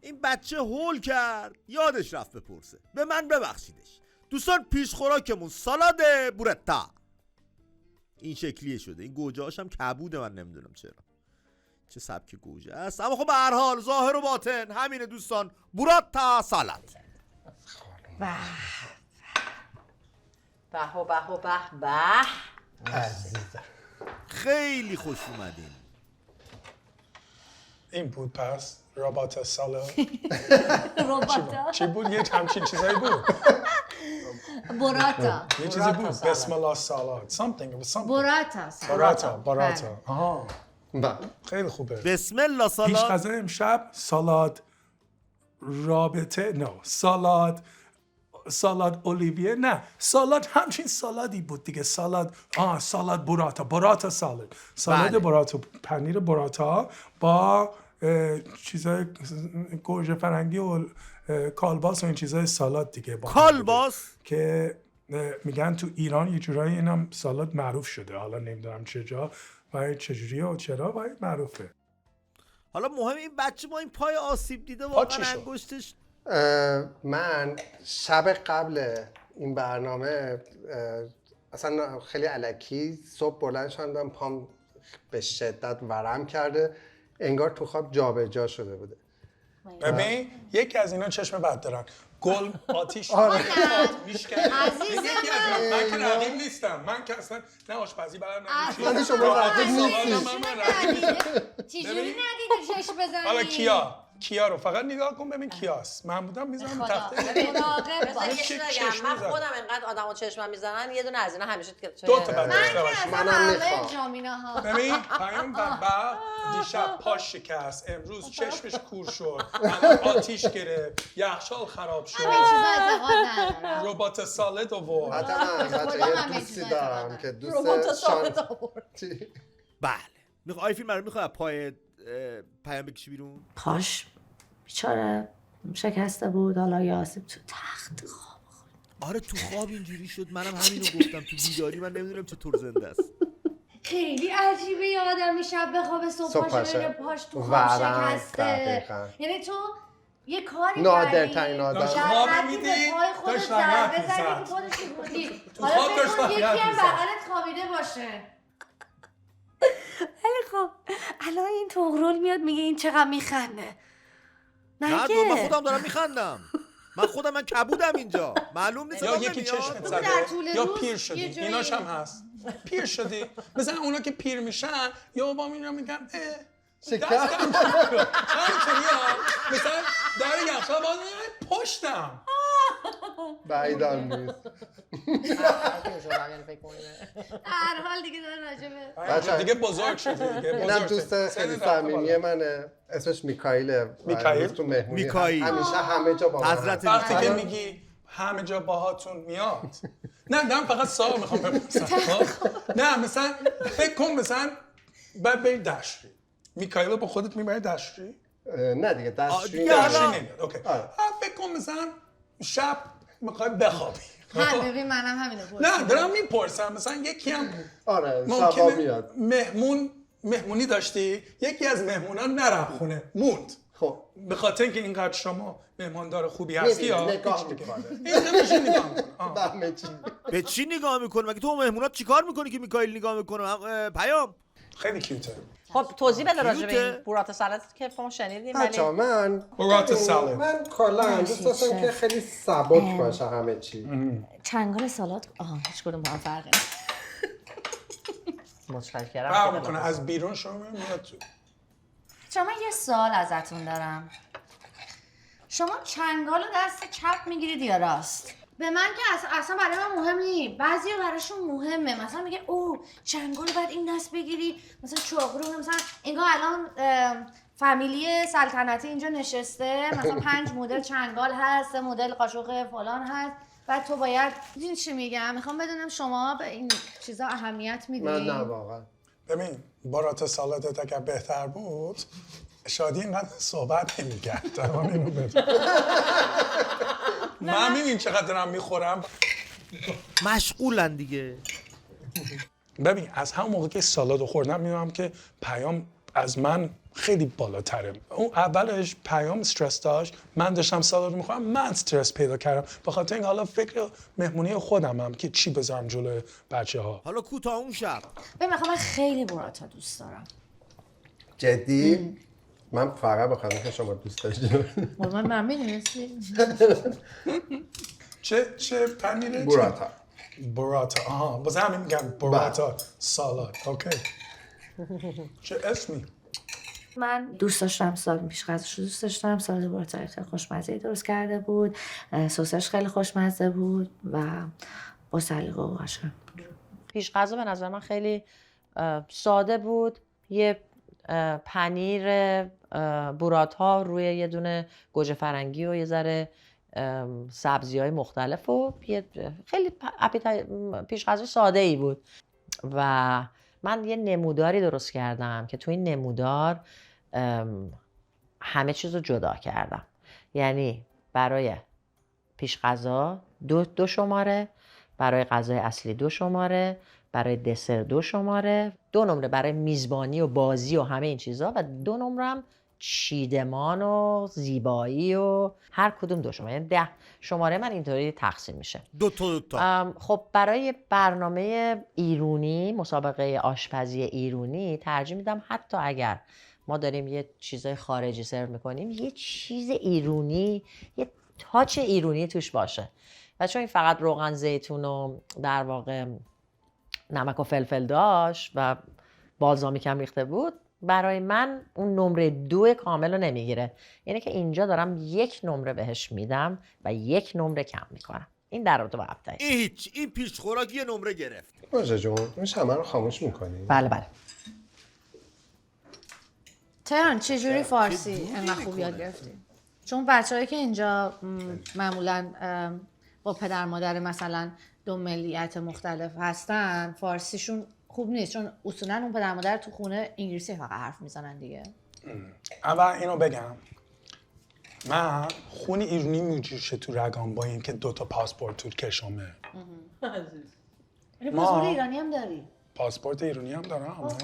این بچه هول کرد، یادش رفت بپرسه. به من ببخشیدش. دوستان پیش خوراکمون سالاد بورتا این شکلیه شده. این گوجه هاشم کبوده، من نمیدونم چرا چه سبک گوجه است، اما خب به هر حال ظاهر و باطن همینه دوستان. بورتا سالاد. به به به به. خیلی خوش اومدین. این بود پس راباتا سالاد روباتا چی بود؟ یه همچین چیزایی بود براتا یه چیزی بود بسم الله سالاد something براتا باراتا آها بله. خیلی خوبه بسم الله پیش سالاد. غذا امشب سالاد رابطه سالاد اولیویه نه سالاد همچین سالادی بود دیگه سالاد براتا سالاد بله. براتا پنیر براتا با چیزای گوجه فرنگی و کالباس و این چیزای سالاد دیگه با هم کالباس که میگن تو ایران یه جورایی اینم سالاد معروف شده حالا نمیدونم چجا و چجوریه و چرا و معروفه حالا مهم این بچه با این پای آسیب دیده چی واقعا شد؟ انگشتش من شب قبل این برنامه اصلا خیلی الکی صبح بلند شدم پام به شدت ورم کرده انگار تو خواب جابجا شده بوده. ببین یکی از اینا چشم بد دارن گل آتیش میشکنه من که رقیب نیستم من که اصلا نه آشپزی بلدم نه من شما رقیب نیستی. چجوری ندیدی چشم بزنی؟ حالا کیا رو فقط نگاه کن ببین کیاست من بودم میذارم تخته مراقب باش. من خودم اینقدر آدمو چشمم میزنن یه دونه از اینا همیشه دو تا بعد من داشته که باش اصلا منم همه میخوام. جامینا ها ببین پیام بدبخت دیشب پاش شکست امروز چشمش کور شد الان آتیش گرفت یخچال خراب شد همه چیزا اعتقاد ندارم ربات سالد آورد حتی من بچه خدا یه همه دوستی چیزا دارم اعتقاد که ربات دوست سالت شانس بله آی فیلم رو میخواد پای پیام بکشی بیرون. پاش بیچاره شکسته بود حالا یا آسیب تو تخت خواب آره تو خواب اینجوری شد منم همینو گفتم تو بیداری من نمیدونم چطور زنده است. خیلی عجیبه یه آدمی شب بخوابه صبح صبح پاشه پاشه. ببینه پاش تو خواب ورم، شکسته دقیقاً. یعنی تو یه کاری نادرترین آدم. در خواب حدی به می‌دید، پای خودت داشت لعنت ضربه زدی می‌زد. که خودش بودی تو حالا خواب فکر داشت کن یکی لعنت هم می‌زد. بغلت خوابیده باشه ولی خب الان این تغرل میاد میگه این چقدر میخنده نه من خودم دارم میخندم من کبودم اینجا معلوم نیست یا صدام یکی نمیاد. چشمت در زده طول یا روز پیر یه شدی جایی- ایناش هم هست پیر شدی مثلا اونا که پیر میشن یا با میرن میگن دستم همینطوری ها مثلا در یخچال باز میگن پشتم بعیدم نیست. هر حال دیگه داره راجبه بچه‌ها، دیگه بزرگ شدی دیگه اینم بزرگ دوست شدی. خیلی سن رفته صمیمی بالا. منه اسمش میکائیله. میکائیل؟ تو مهمونی میکائیل. همیشه همه جا با من حضرت هست. وقتی که میکائیل. میگی همه جا باهاتون میاد نه دارم فقط سوال میخوام بپرسم خب؟ نه مثلا فکر کن مثلا بعد بری دشتی میکائیل با خودت میبری دشتی نه دیگه دستشویی دیگه حالا- دشتی نمیاد اوکی آره. فکر کن مثلا شب میخوای بخوابی هم ببین منم همینو نه دارم میپرسم مثلا یکی هم آره شبا ممکنه میاد. مهمونی داشتی یکی از مهمونا نرفت خونه موند خب به خاطر اینکه اینقدر شما مهماندار خوبی هستی یا نگاه هیچ دیگه. میکنه. این همیشه نگاه میکنه به همه چی. به چی نگاه میکنه مگه تو مهمونات چیکار میکنی که میکائیل نگاه میکنه پیام خیلی کیوته خب توضیح بده راجع به کیوته. این بوراتا سالاد که ما شنیدیم ولی بچه‌ها من بوراتا سالاد. من کلا دوست داشتم که خیلی سبک باشه همه چی. چنگال سالاد هیچ کدوم با هم فرقی نیست متشکرم. فرق میکنه از بیرون شما میاد تو شما من یه سوال ازتون دارم شما چنگال رو دست چپ میگیرید یا راست؟ به من که اصلا برای من مهم نیست بعضیا براشون مهمه مثلا میگه او چنگال رو باید این دست بگیری مثلا چاقو رو مثلا انگار الان فامیلی سلطنتی اینجا نشسته مثلا 5 مدل چنگال هست 3 مدل قاشق فلان هست بعد تو باید این چی میگم میخوام بدونم شما به این چیزا اهمیت میدین؟ من نه واقعا. ببین بارات سالادت اگر بهتر بود شادی اینقدر صحبت نمی‌کرد تمام اینو بدون من میبین چقدر دارم میخورم مشغولن دیگه. ببین از همون موقع که سالاد رو خوردم میدونم که پیام از من خیلی بالاتره اون اولش پیام استرس داشت من داشتم سالاد رو میخورم من استرس پیدا کردم به خاطر اینکه حالا فکر مهمونی خودمم که چی بذارم جلوی بچه‌ها حالا کوتاه اون شب ببین من خیلی براتا دوست دارم جدی من فقط بخاطر که شما دوست داشتید. من میدونستی؟ چه پنیره؟ بوراتا. براتا آها باز همین میگم براتا سالاد اوکی چه اسمی من دوست داشتم سال پیش غذاش رو دوست داشتم. سال بارتایی خیلی خوشمزه درست کرده بود، سسش خیلی خوشمزه بود و با سلیقه و قشنگ. پیش غذا به نظر من خیلی ساده بود. یه پنیر بورات‌ها روی یه دونه گوجه فرنگی و یه ذره سبزی‌های مختلف و خیلی پیش غذا ساده ای بود. و من یه نموداری درست کردم که توی این نمودار همه چیز رو جدا کردم. یعنی برای پیش غذا دو شماره، برای غذای اصلی 2 شماره، برای دسر 2 شماره، 2 نمره برای میزبانی و بازی و همه این چیزا و 2 نمره هم چیدمان و زیبایی و هر کدوم 2 شماره. یعنی 10 شماره من اینطوری تقسیم میشه. دو تا. خب برای برنامه ایرونی، مسابقه آشپزی ایرونی ترجیح میدم حتی اگر ما داریم یه چیزای خارجی سرو میکنیم یه چیز ایرونی، یه تاچ ایرونی توش باشه. و چون این فقط روغن زیتون و در واقع نمک و فلفل داشت و بالزامیک هم ریخته بود، برای من اون نمره 2 کامل رو نمیگیره. یعنی که اینجا دارم 1 نمره بهش میدم و 1 نمره کم میکنم. این در رابطه با اپتایت. این پیش خوراک یه نمره گرفت. باشه جون این شمع رو خاموش میکنی؟ بله بله. تهران چجوری فارسی انقدر خوب یاد گرفتی؟ چون بچه‌هایی که اینجا معمولاً با پدر مادر مثلا 2 ملیت مختلف هستن فارسیشون خوب نیست، چون اصولاً اون پدر مادر تو خونه انگلیسی فقط حرف میزنن دیگه. اول اینو بگم، من خون ایرانی میجوشه تو رگام با این که 2 تا پاسپورت تو کشمه. پاسپورت ایرانی هم داری؟ پاسپورت ایرانی هم دارم.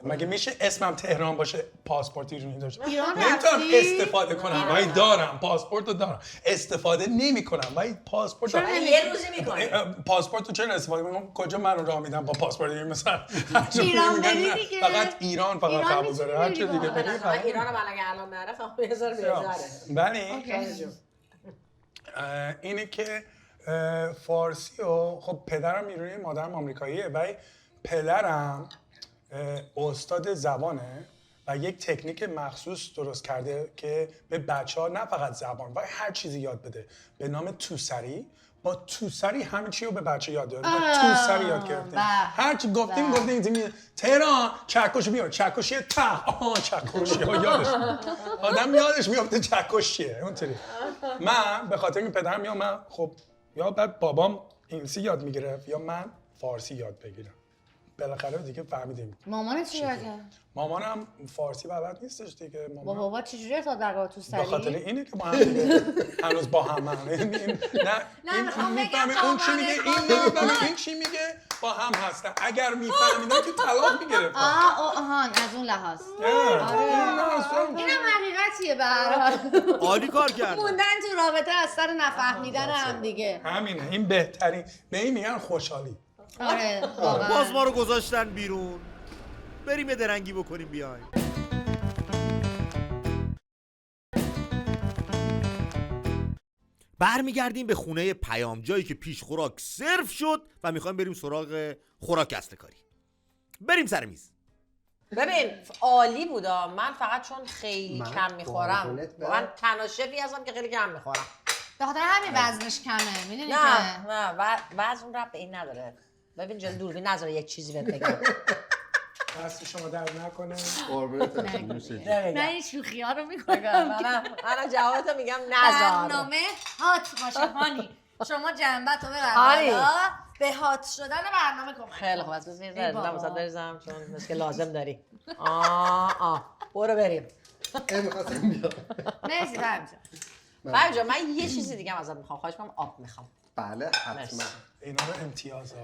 مگه میشه اسمم تهران باشه پاسپورت ایرانی داشته؟ ایران نمیتونم رفتی؟ استفاده کنم ولی دارم، پاسپورت رو دارم، استفاده نمی کنم ولی پاسپورت رو یه روزی میکنی. پاسپورت رو چرا استفاده کنم؟ کجا من رو راه میدم با پاسپورت ایرانی مثلا ایران بری دیگه. فقط ایران فقط قبول داره، هر چیز دیگه بگی ایران رو من اگه الان نره خب بذار بذاره. ولی اینه که فارسی و خب پدرم ایرانی مادرم آمریکاییه ولی پدرم استاد زبانه و یک تکنیک مخصوص درست کرده که به بچه‌ها نه فقط زبان ولی هر چیزی یاد بده به نام توسری. با توسری همه چی رو به بچه یاد داده. با توسری یاد گرفتیم. هر چی گفتیم تهران چکش بیار، چکشی چکشی یادش آدم یادش میفته چکشیه اونطوری. من به خاطر این پدرم من خب یا بعد بابام انگلیسی یاد میگرفت یا من فارسی یاد بگیرم. بالاخره دیگه فهمیدیم. مامانت چی کرد؟ مامانم فارسی بلد نیستش دیگه. با بابا چجوری تا درگاه تو سری؟ به خاطر اینه که ما هم دیگه هنوز با هم این میفهمه اون چی میگه، این نمیفهمه این چی میگه، با هم هستن. اگر میفهمیدن که طلاق میگرفتن. آهان از اون لحاظ. اینم حقیقتیه به هر حال. عالی کار کردن. موندن تو رابطه از سر نفهمیدن هم دیگه. همینه، این بهترین. به این میگن خوشحالی. آره واقعا. باز ما رو گذاشتن بیرون. بریم یه درنگی بکنیم بیایم. برمیگردیم به خونه پیام، جایی که پیش خوراک سرو شد و میخوایم بریم سراغ خوراک اصل کاری. بریم سر میز. ببین عالی بودا. من فقط چون خیلی کم میخورم، من تنها شفی هستم که خیلی کم میخورم. به خاطر همین وزنش کمه. میدونی که نه وزن ربط به این نداره. ببین جلو دوربین نذاره یک چیزی بهت بگم. دست شما درد نکنه. نه این شوخی ها رو میکنم. من جوابتو میگم نذار. برنامه هات باشه هانی. شما جنبه تو ببر بالا به هات شدن برنامه کمک. خیلی خوب از میذارم واسه بریزم چون مثل لازم داری. برو بریم. می‌خواستم بیام. مرسی فهم جان. من یه چیزی دیگه ازت میخوام. خواهش می‌کنم آب میخوام. بله حتما. اینا رو امتیاز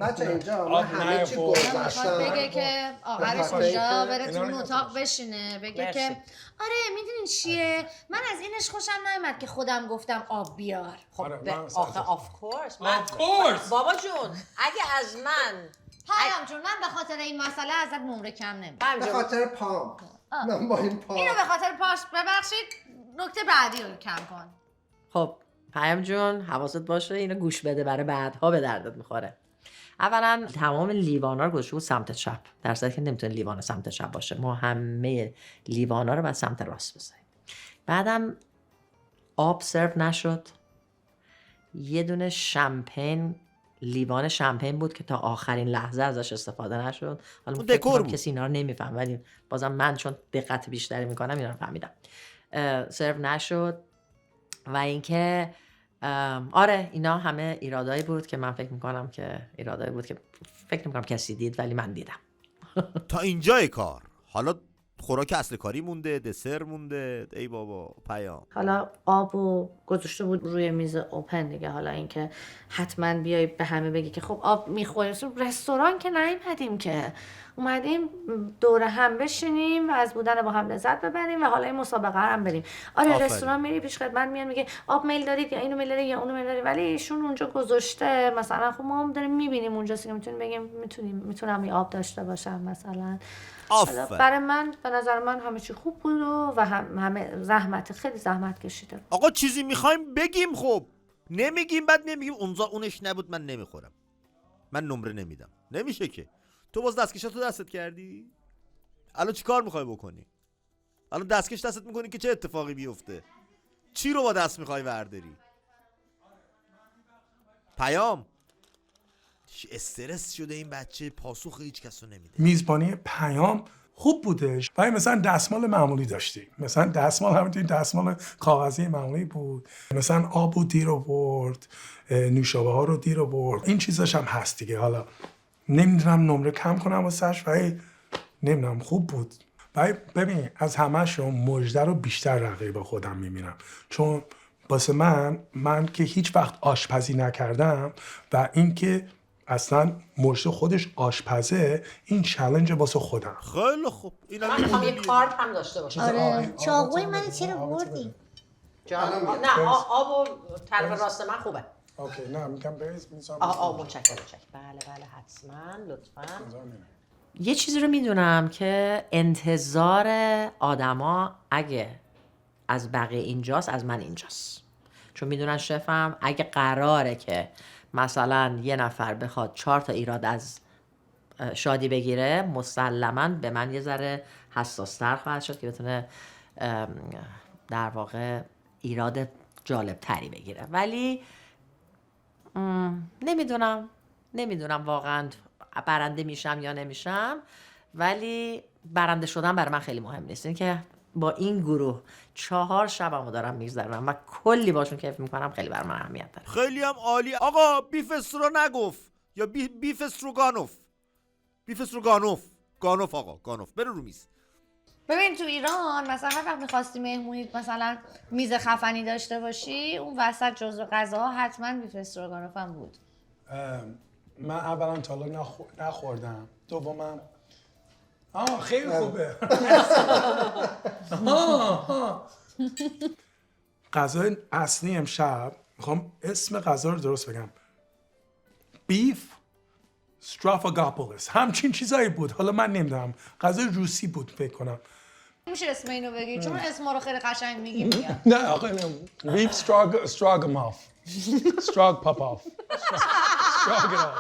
بچه اینجا من همه چی گذاشتم. بگه که آخرش اونجا بره تو اون اتاق بشینه بگه که آره میدونین چیه من از اینش خوشم نیومد که خودم گفتم آب بیار. خب آخه آف کورس بابا جون اگه از من پیام جون من به خاطر این مسئله ازت نمره کم نمیدم. به خاطر پام. من با این پام. اینو به خاطر پاش ببخشید. نکته بعدی رو کم کن. خب پیام جون حواست باشه اینو گوش بده برای بعدها به دردت میخوره. اولا تمام لیوانا رو گذاشته بود سمت چپ، در صورتی که نمیتونه لیوان سمت چپ باشه. ما همه لیوانا رو باید سمت راست بذاریم. بعدم آب سرو نشد. یه دونه شمپین، لیوان شمپین بود که تا آخرین لحظه ازش استفاده نشد. حالا دکور بود. کسی اینا رو نمیفهم، ولی بازم من چون دقت بیشتری میکنم اینا رو فهمیدم. سرو نشد. و اینکه آره اینا همه ایرادایی بود که من فکر میکنم کسی دید ولی من دیدم. تا اینجای کار. حالا خوراک اصل کاری مونده، دسر مونده. ای بابا پیام. حالا آبو گذاشته بود روی میز اوپن دیگه. حالا اینکه حتما بیای به همه بگی که خب آب میخوریم، رستوران که نیومدیم که، اومدیم دور هم بشینیم و از بودن با هم لذت ببریم و حالا این مسابقه هم بریم. آره آفرین. رستوران میری پیش خدمت میان میگه آب میل دارید یا اینو میل دارید یا اونو میل دارید، ولی ایشون اونجا گذاشته مثلا. خب ما هم داریم میبینیم اونجاست که میتونیم بگیم میتونم این آب داشته باشم مثلا. حالا برای من به نظر من همه چی خوب بود و همه خیلی زحمت کشیده. آقا چیزی میخوایم بگیم، خب نمیگیم، بعد نمیگیم اونجا اونش نبود من نمیخورم، من نمره نمیدم. نمیشه که. تو باز دستکشاتو دستت کردی؟ الان چی کار میخوای بکنی؟ الان دستکش دستت میکنی که چه اتفاقی بیفته؟ چی رو با دست میخوای ورداری؟ پیام استرس شده این بچه، پاسخ هیچ کسو نمیده. میزبانی پیام خوب بودش، ولی مثلا دستمال معمولی داشتیم. مثلا دستمال همینطوری دستمال کاغذی معمولی بود. مثلا آب رو دیر آورد، نوشابه ها رو دیر آورد. این چیزاش هم هست دیگه. حالا نمیدونم نمره کم کنم واسش، ولی نمیدونم خوب بود. ولی ببین از همه‌شون مژده رو بیشتر رقیب خودم میبینم، چون واسه من که هیچ وقت آشپزی نکردم و اینکه اصلا مژده خودش آشپزه، این چالش واسه خودم. خیلی خوب. من میخوام یه کارت هم داشته باشم. آره چاقوی من چرا بردی؟ نه آب و طرف راست من خوبه. اوکی نه میگم بریز میذارم. متشکرم. بله حتما لطفا. یه چیزی رو میدونم که انتظار آدما اگه از بقیه اینجاست، از من اینجاست. چون میدونن شفم اگه قراره که مثلا یه نفر بخواد 4 تا ایراد از شادی بگیره، مسلماً به من یه ذره حساس‌تر خواهد شد که بتونه در واقع ایراد جالب تری بگیره. ولی نمیدونم واقعا برنده میشم یا نمیشم، ولی برنده شدن برای من خیلی مهم نیست. این که با این گروه 4 شبمو دارم میگذرونم و کلی باشون کیف میکنم، خیلی برای من اهمیت داره. خیلی هم عالی. آقا بیف استرو نگفت یا بیف استروگانوف. بیف استروگانوف. گانوف آقا، گانوف. برو رو میز. ببین تو ایران مثلا هر وقت می‌خواستی مهمونی مثلا میز خفنی داشته باشی، اون وسط جزو غذاها حتما بیف استروگانوف هم بود. من اولا تا حالا نخوردم، دومم خیلی خوبه. غذای اصلی امشب میخوام اسم غذا رو درست بگم. بیف استرافاگاپولیس، همچین چیزایی بود. حالا من نمیدونم، غذای روسی بود فکر کنم. میشه اسم اینو بگی چون اسما رو خیلی قشنگ میگیم. نه آقا بیف استراگاماف، استراگپاپاف، استراگراف.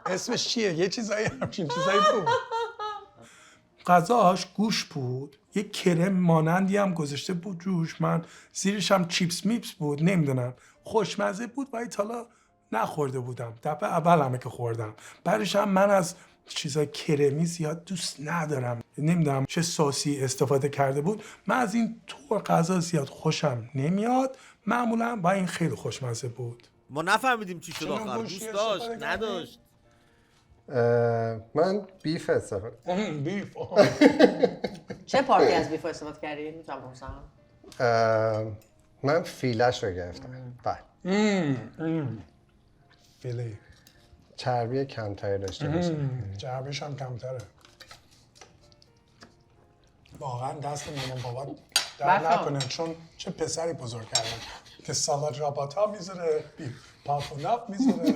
اسمش چیه؟ یه چیزایی همچین چیزایی بود. غذاش گوش بود، یه کرم مانندی هم گذاشته بود روش. من زیرش هم چیپس میپس بود، نمیدونم، خوشمزه بود ولی تا حالا نخورده بودم. دفعه اول همه که خوردم. بعدش هم من از چیزای کرمی زیاد دوست ندارم، نمیدونم چه ساسی استفاده کرده بود. من از این طور غذا زیاد خوشم نمیاد معمولا، و این خیلی خوشمزه بود. ما نفهمیدیم چی شد آخر. دوست داشت نداشت؟ من بیف استفاده. بیف. چه پارتی از بیف استفاده کردی؟ میتونم بپرسم؟ من فیلش رو گرفتم. بله. فیله. چربی کمتری داشته باشه. چربیش هم کمتره. واقعا دست مامان بابا در نکنه، چون چه پسری بزرگ کردن که سالاد راباتا میذاره، پاپوناف میذاره،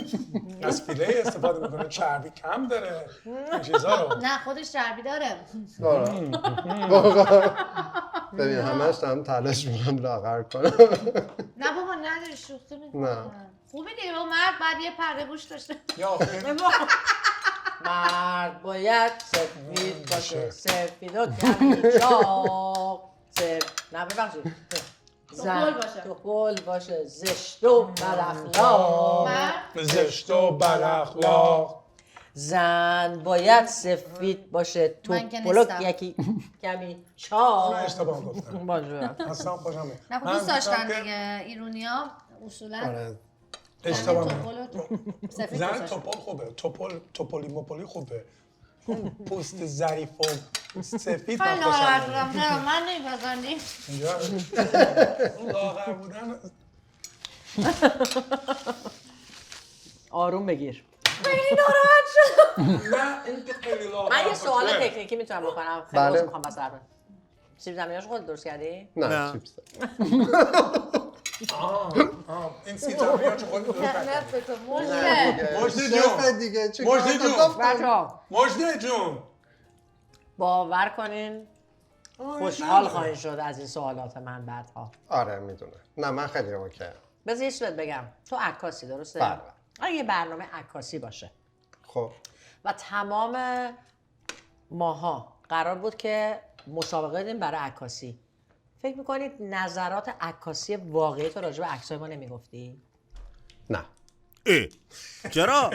از فیله استفاده میکنه، چربی کم داره، این چیزا رو. نه خودش چربی داره. ببین همش دارم تلاش میکنم لاغر کنم. نه بابا نداری شوخی نه. میکنم. خوبه دیگه با مرد بعد یه پرده گوش داشته. یا مرد باید سفید باشه سفید و کمی چاق نه ببخشید تو گل باشه زشت و بداخلاق مرد زشت و بداخلاق. زن باید سفید باشه من که توپلک نیستم. یکی کمی چاق من اشتباه گفتم. باشه اصلا خوشم میاد. نه خب من دوست داشتن گفتم که دیگه ایرونیا اصولا آره اشتباه توپل میاد. و سفید زن گذاشتن. توپل خوبه. توپلی مپلی خوبه. اون پوست ظریف و سفید من من خوشم ناراحت میاد. بودم نه من نمیپسندی. اینجا اون لاغر بودن آروم بگیر نه این که خیلی لاغر من یه باشه. سوال تکنیکی میتونم بکنم خیلی بله. عذر میخوام بس درباره سیب زمینیاشو خودت درست کردی؟ نه نه. چیپس این سی زمینی‌ها چه خودی درست کردی؟ مجدی جون دیگه چه مجدی جون بچه‌ها مجدی جون باور کنین خوشحال خواهید شد از این سوالات من بعدها. آره میدونم نه من خیلی اوکی بذار یه چیز بگم تو عکاسی درسته؟ بله. اگه یه برنامه عکاسی باشه خب و تمام ماها قرار بود که مسابقه بدیم برای عکاسی فکر میکنید نظرات عکاسی واقعی تو راجع به عکسای ما نمیگفتی؟ نه اه چرا؟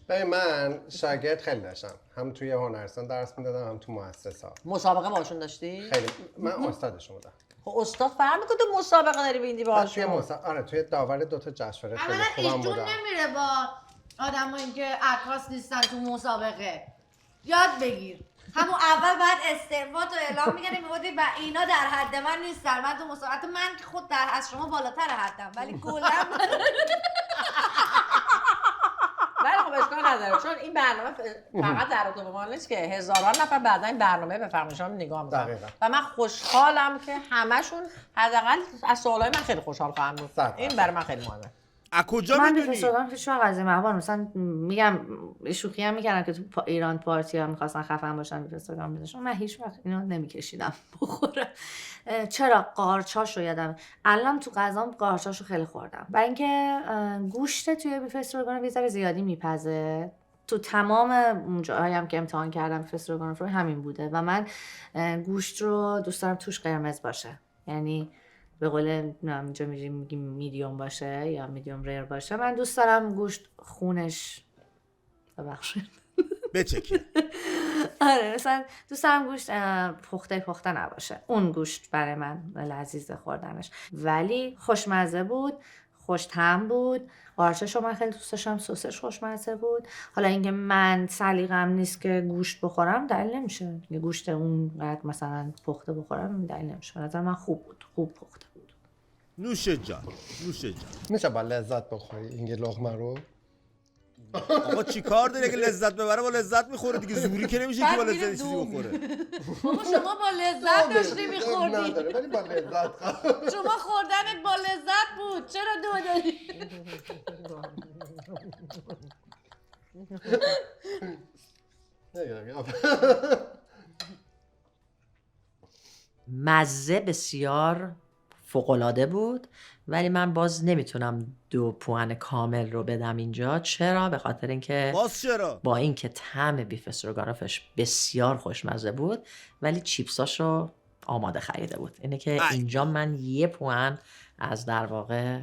ببین من شاگرد خیلی داشتم هم توی هنرستان درس میدادم هم تو مؤسسه مسابقه باشون داشتی؟ خیلی من استادشون بودم خب استاد فرق میکنه تو مسابقه داری بیندی توی باشون. آره توی داور 2 تا جشنواره خیلی اولا خوبم ایشون بودم نمیره با آدمایی که عکاس نیستن تو مسابقه. یاد بگیر. همون اول باید استعفا تو اعلام می‌کردی میگفتی و اینا در حد من نیستن. من تو مسابقه من که خود در از شما بالاتر حدم ولی کلا ولی خب اشکال نداره چون این برنامه فقط در اتوب ما نیست که هزاران نفر بعدا این برنامه به فرمایشام نگاه میکنن دقیقاً. و من خوشحالم که همشون حداقل از سوالای من خیلی خوشحال خواهم بود. 100%. این برای من خیلی مهمه. از کجا من میدونی؟ بیفستادم هیچ وقت از این محبان مثلا میگم شوخی هم میکردم که تو ایران پارتی ها میخواستن خفن باشن بیفستادم میذاشتم من هیچ وقت اینو نمیکشیدم بخورم. چرا قارچاشو یادم الان تو غذام قارچاشو خیلی خوردم برای اینکه گوشت توی بیفستادم یه ذره زیادی میپزه تو تمام اون جاهایی هم که امتحان کردم بیفستادم رو همین بوده و من گوشت رو دوست دارم توش قرمز باشه یعنی به قول اینجا میگیم میدیوم باشه یا میدیوم ریر باشه من دوست دارم گوشت خونش ببخشید بچکی آره مثلا دوست دارم گوشت پخته نباشه اون گوشت برای من لذیذه خوردنش ولی خوشمزه بود خوش طعم بود قارچشو من خیلی دوست داشتم سسش خوشمزه بود حالا اینکه من سلیقه‌م نیست که گوشت بخورم دلیل نمیشه یه گوشت اونقدر مثلا پخته بخورم دلیل نمیشه به نظر من خوب بود خوب پخته بود نوش جان نوش جان میشه با لذت بخوری این لقمه رو آقا چی کار داره که لذت ببره با لذت میخوره دیگه زوری که نمیشه که با لذت چیزی بخوره بابا شما با لذت داشتی میخوردی نداره ولی با لذت شما خوردنت با لذت بود چرا دو داری؟ مزه بسیار فوق‌العاده بود ولی من باز نمیتونم 2 پوان کامل رو بدم اینجا چرا؟ به خاطر اینکه باز چرا؟ با اینکه طعم بیف استروگانفش بسیار خوشمزه بود ولی چیپساشو آماده خریده بود اینه که اینجا من 1 پوان از در واقع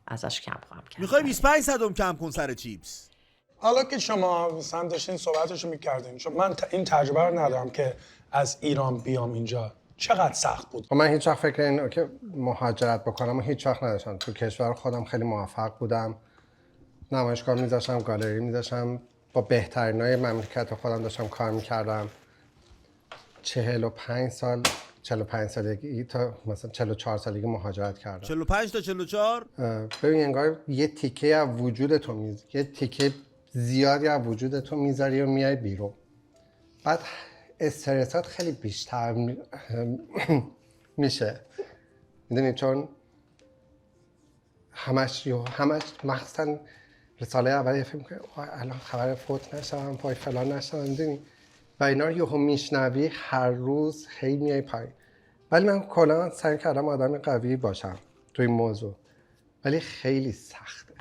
ازش کم خواهم کرد. میخوای 25 صدم کم کن سر چیپس حالا که شما مثلا داشتین صحبتشو میکردین چون من این تجربه رو ندارم که از ایران بیام اینجا چقدر سخت بود؟ من هیچ وقت فکر این که مهاجرت بکنم و هیچ وقت نداشتم تو کشور خودم خیلی موفق بودم نمایشگاه میذاشتم گالری میذاشتم با بهترینای مملکت خودم داشتم کار میکردم 45 سالگی تا مثلا 44 سالگی مهاجرت کردم 45 تا 44 ببین انگار یه تیکه از وجود تو یه تیکه زیادی از وجود تو میذاری و میای بیرون بعد استرسات خیلی بیشتر میشه میدونی چون همش مخصوصا سال اول فکر میکنی الان خبر فوت نشدم وای فلان نشدم میدونی و اینا رو یهو میشنوی هر روز خیلی میای پایین ولی من کلا سعی کردم آدم قوی باشم تو این موضوع، ولی خیلی سخته.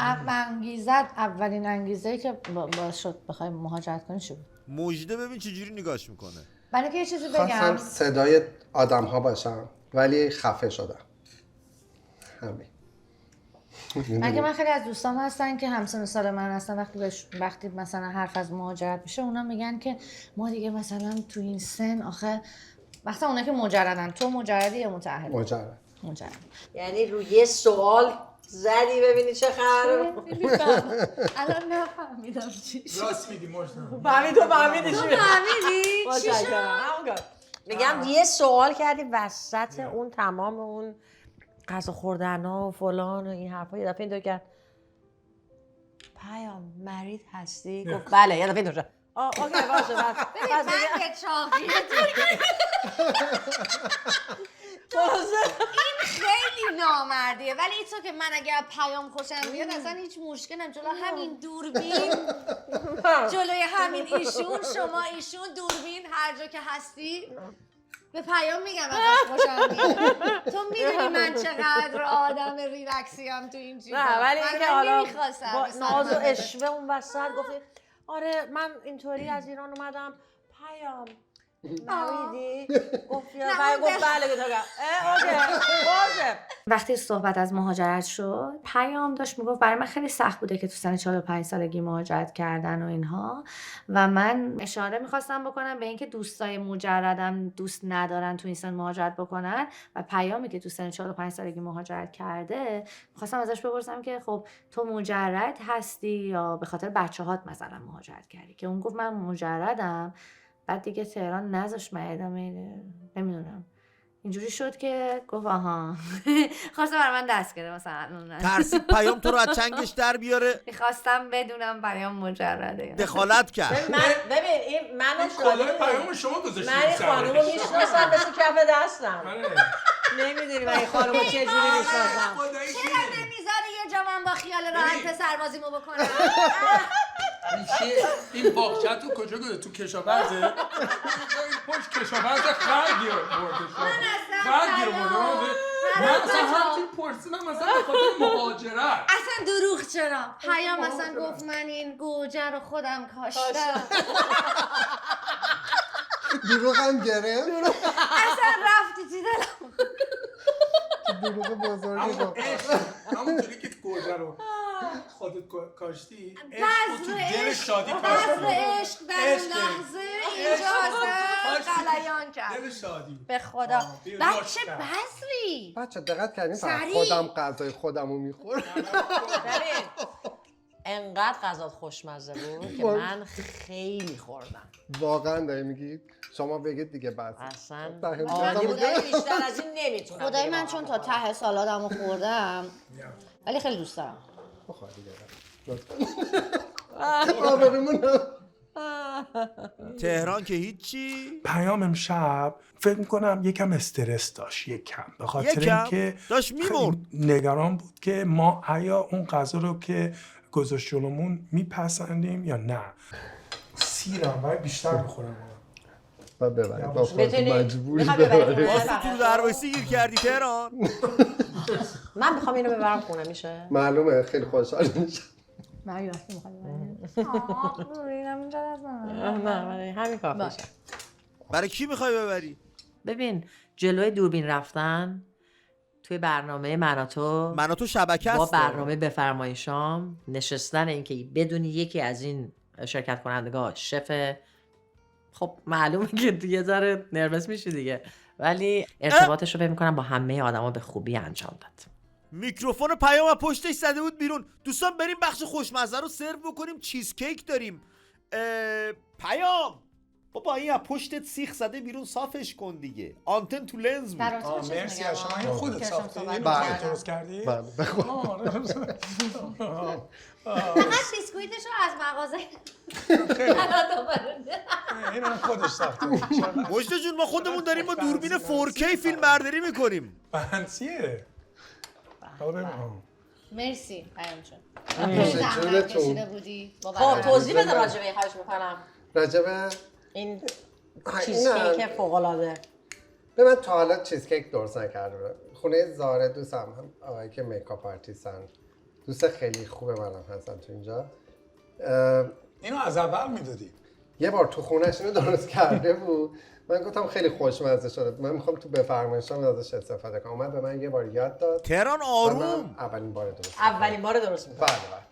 اولین انگیزه‌ای که باعث شد بخوای مهاجرت کنی چی بود؟ مجده ببین چجوری نگاهش میکنه. برای اینکه یه چیزی خواستم بگم، صدای آدم ها باشم ولی خفه شدم. همین. من خیلی از دوستام هستن که همسن و سال من هستن، وقتی مثلا حرف از مهاجرت میشه اونا میگن که ما دیگه مثلا تو این سن آخه مثلا اونا که مجردن، تو مجردی یا متأهل؟ مجرد. یعنی روی یه سوال زدی ببینی چه خبره. الان نفهمیدم چی شد. راست میگی مجتبی. فهمیدی چی؟ فهمیدی؟ چی شد؟ میگم یه سوال کردی وسط اون تمام اون غذا خوردنا و فلان و این حرفا، یه دفعه اینطور کرد پیام مرید هستی؟ گفت بله. یه دفعه اینطور شد اوکی باشه ببین من که چاقیه این خیلی نامردیه، ولی تو که من اگر پیام خوشم بیاد اصلا هیچ مشکلم جلو همین دوربین جلوی همین ایشون شما ایشون دوربین هر جا که هستی به پیام میگم ازش خوشم بیاد. تو میدونی من چقدر آدم ریلکسیم تو این چیزا. نه ولی اینکه حالا با ناز و ناز اشوه اون وسط گفتی آره من اینطوری از ایران اومدم پیام نویدی؟ گفت بله گفت اوکی باشه. وقتی صحبت از مهاجرت شد پیام داشت میگفت برای من خیلی سخت بوده که تو سن 45 سالگی مهاجرت کردن و اینها، و من اشاره میخواستم بکنم به اینکه دوستای مجردم دوست ندارن تو این سن مهاجرت بکنن، و پیامی که تو سن 45 سالگی مهاجرت کرده میخواستم ازش بپرسم که خب تو مجرد هستی یا به خاطر بچه‌هات مثلا مهاجرت کردی؟ که اون گفت من مجردم. بعد دیگه تهران نذاشت من ادامه نمیدونم اینجوری شد که گفت آها خواسته برای من دست گره مثلا ترسید پیام تو رو از چنگش در بیاره، میخواستم بدونم پیام مجرده. دخالت کرد. ببین این منو کلاه پیام شما گذاشتید. من این خانومو میشناسم مثل کف دستم. نمیدونی من این خانومو چه جوری میشناسم. چرا نمیذاری یه جا من با خیال راحت سربازیمو بکنم؟ این باغچه تو کجا گذاشتی؟ تو کشاورزه؟ این پشت کشاورز خرگیر برده شد. خرگیر برده. من اصلا همچین پرسیدم مثلا به خاطر مهاجرت. اصلا دروغ چرا؟ پیام اصلا گفت من این گوجه رو خودم کاشتم. دروغ هم گرفت. اصلا رفتی چی دلم. دروغ بزرگی گفت. همونطوری که گوجه رو خودت کاشتی، عشق تو دل شادی کاشتی. بذر عشق در اون لحظه اینجا اصلا غلیان کرد. دل شادی. به خدا. بچه بذری. بچه دقت کردین سریع. خودم غذای خودمو میخورم. ببین انقدر غذات خوشمزه بود که من خیلی خوردم. واقعا داری میگید؟ شما بگید دیگه بعد. اصلا عالی عالی بود. بیشتر از این نمیتونم. خدای من چون تا ته سالادمو خوردم ولی خیلی دوست دارم. بخواه دیگه لطفا. ببینم. تهران که هیچی. پیام امشب فکر میکنم یکم استرس داشت، یکم به خاطر اینکه داشت میمرد. نگران بود که ما آیا اون غذا رو که گذاشت جلومون میپسندیم یا نه. سیرم باید بیشتر بخورم. باید ببرید با خودتون مجبوری ببرید. واسه تو دروایسی گیر کردی تهران. من میخوام اینو ببرم خونه میشه؟ معلومه خیلی خوشحال میشم. من وقتی میخوام نه همین کافیشه. برای کی میخوای ببری؟ ببین جلوی دوربین رفتن توی برنامه من و تو شبکه است. با برنامه بفرمایشام نشستن این که بدونی یکی از این شرکت کنندگان شف، خب معلومه که یه ذره نروس میشی دیگه، ولی ارتباطش رو فکر می‌کنم با همه آدما به خوبی انجام داد. میکروفون پیام از پشتش زده بود بیرون. دوستان بریم بخش خوشمزه رو سرو بکنیم. چیزکیک داریم. پیام بابا این از پشتت سیخ زده بیرون، صافش کن دیگه. آنتن تو لنز بود. مرسی از شما. این خودت ساختی؟ اینو خودت درست کردی؟ بله فقط بیسکویتشو از مغازه اینو خودش ساخته. مجده جون ما خودمون داریم با دوربین 4K فیلم برداری میکنیم. فنسیه. مرسی پیام مرسی زحمت کشیده بودی. خب توضیح بده راجع به این خواهش میکنم. راجع به این چیزکیک فوق‌العاده. به من تا حالا چیزکیک درست نکرده بودم. خونه زاره دوستم هم آقایی که میکاپ آرتیستن، دوست خیلی خوبه منم هستن تو اینجا. اینو از اول میدادی؟ یه بار تو خونه‌اش اینو درست کرده بود، من گفتم خیلی خوشمزه شده، من میخوام تو بفرمایشم ازش استفاده کنم. اومد به من یه بار یاد داد. تهران آروم. اولین بار درست می‌کنم. بله.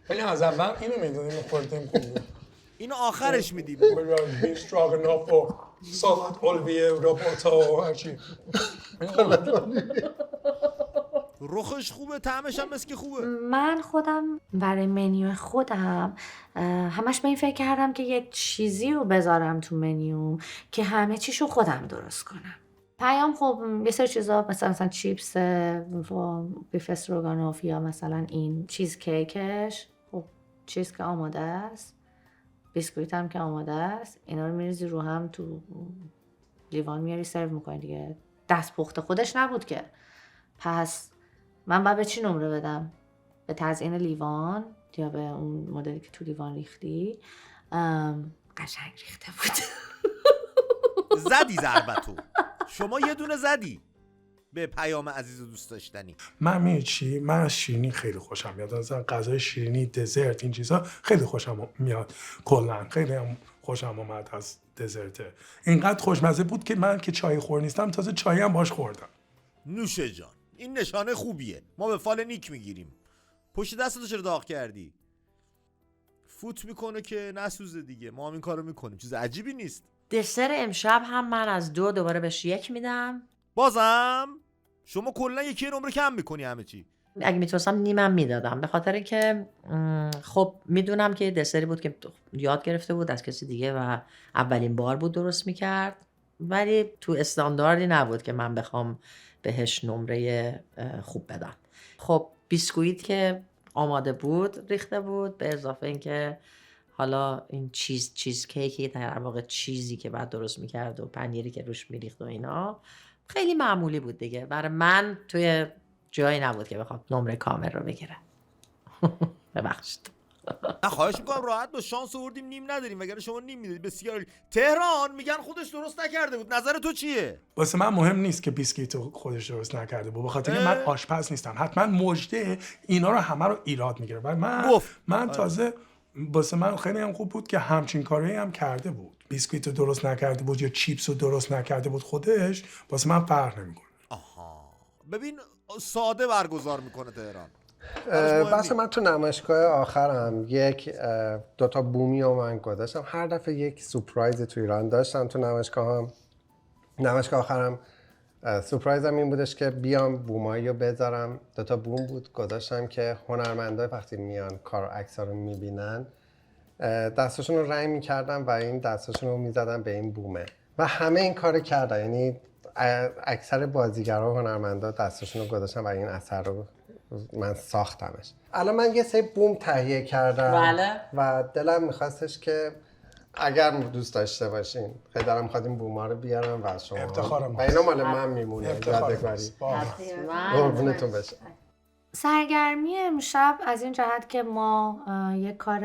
خیلی از اول اینو میدادیم خوردیم خوبه. اینو آخرش میدیم. بگم استراگاناف و سالاد اولویه راپورتا و هرچی. رخش خوبه، طعمش هم مثل که خوبه. من خودم برای منیو خودم همش به این فکر کردم که یک چیزی رو بذارم تو منیوم که همه چیشو خودم درست کنم. پیام خب یه سری چیزا مثلا چیپس بیف استروگانوف یا مثلا این چیز کیکش، خب چیز که آماده است، بیسکویت هم که آماده است، اینا رو میریزی رو هم تو لیوان میاری سرو میکنی دیگه. دست پخته خودش نبود که. پس من باید به چی نمره بدم؟ به تزیین لیوان یا به اون مدلی که تو لیوان ریختی؟ قشنگ ریخته بود. زدی ضربتو. شما یه دونه زدی به پیام عزیز و دوست داشتنی. من میگم چی؟ من از شیرینی خیلی خوشم میاد. از غذای شیرینی، دزرت، این چیزا خیلی خوشم میاد. کلا خیلی هم خوشم اومد از دزرته. اینقدر خوشمزه بود که من که چای خور نیستم تازه چای هم باش خوردم. نوشه جان، این نشانه خوبیه. ما به فال نیک میگیریم. پشت دستتو چرا داغ کردی؟ فوت میکنه که نسوزه دیگه. ما هم این کارو میکنیم. چیز عجیبی نیست. دسر امشب هم من از 2 دوباره بهش 1 میدم. بازم شما کلا یکی نمره کم میکنی همه چی. اگه میتونستم نیمم میدادم، به خاطر که خب میدونم که دسری بود که یاد گرفته بود از کسی دیگه و اولین بار بود درست میکرد، ولی تو استانداردی نبود که من بخوام بهش نمره خوب بدم. خب بیسکویت که آماده بود ریخته بود، به اضافه اینکه حالا این چیز کیکی در واقع چیزی که بعد درست میکرد و پنیری که روش میریخت و اینا خیلی معمولی بود دیگه. برای من توی جایی نبود که بخوام نمره کامل رو بگیره. ببخشید. نه خواهش میکنم راحت باش، شانس آوردیم نیم نداریم، وگرنه شما نیم میدادید. بسیار تهران میگن خودش درست نکرده بود. نظر تو چیه؟ واسه من مهم نیست که بیسکیتو خودش درست نکرده بود، به خاطر اینکه من آشپز نیستم. حتما مجده اینا رو همه رو ایراد میگیره. و من تازه واسه من خیلی هم خوب بود که همچین کاری هم کرده بود. بیسکویتو درست نکرده بود یا چیپسو درست نکرده بود خودش، واسه من فرق نمیکنه. آها ببین ساده برگزار میکنه تهران. بس من تو نمایشگاه آخرم یک 2 تا بومی رو من گذاشتم. هر دفعه یک سورپرایز تو ایران داشتم تو نمایشگاه آخرم. سورپرایزم این بودش که بیام بومایی رو بذارم. 2 تا بوم بود گذاشتم که هنرمندای وقتی میان کار و عکس‌ها رو میبینن دستاشون رو رنگ میکردم و این دستاشون رو میزدم به این بومه و همه این کار کردن. یعنی اکثر بازیگرا و هنرمندا دستاشون رو گذاشتن و این اثر رو من ساختمش. الان من یه سری بوم تهیه کردم. بله. و دلم میخواستش که اگر دوست داشته باشین خیلی دلم میخواد این بوما رو بیارم و شما افتخارم و اینا مال من میمونه یادگاری. قربونتون بشه. سرگرمی امشب از این جهت که ما یک کار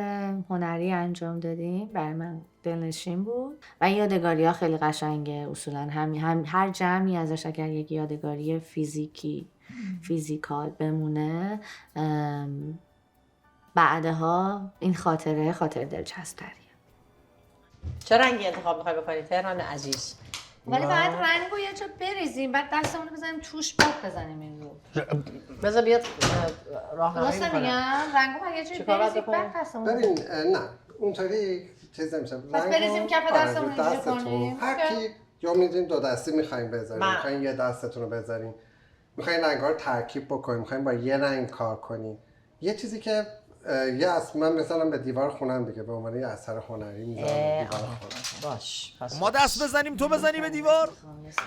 هنری انجام دادیم برای من دلنشین بود و این یادگاری ها خیلی قشنگه. اصولا هم هر جمعی ازش اگر یک یادگاری فیزیکال بمونه بعدها این خاطره دلچسب‌تریه. چه رنگی انتخاب می‌خوای بکنی تهران عزیز؟ ولی باید رنگو یه جا بریزیم، بعد دستمون رو بزنیم توش، بعد بزنیم این رو. بذار بیاد راهنمایی درسته می‌کنه. میگم رنگو باید یه جا بریزیم بعد دستمون رو ببین نه اونطوری چیز نمیشه. پس بریزیم کف دستمون اینجوری کنیم. هر کی یا میدونیم 2 دستی می‌خوایم بذاریم، می‌خوایم یه دستتون رو بذاریم، می‌خوایم رنگ‌ها رو ترکیب بکنیم، می‌خوایم با یه رنگ کار کنیم. یه چیزی که من مثلا به دیوار خونم دیگه به عنوان یه اثر هنری میذارم دیوار خونم. باش. ما دست بزنیم تو بزنی به دیوار،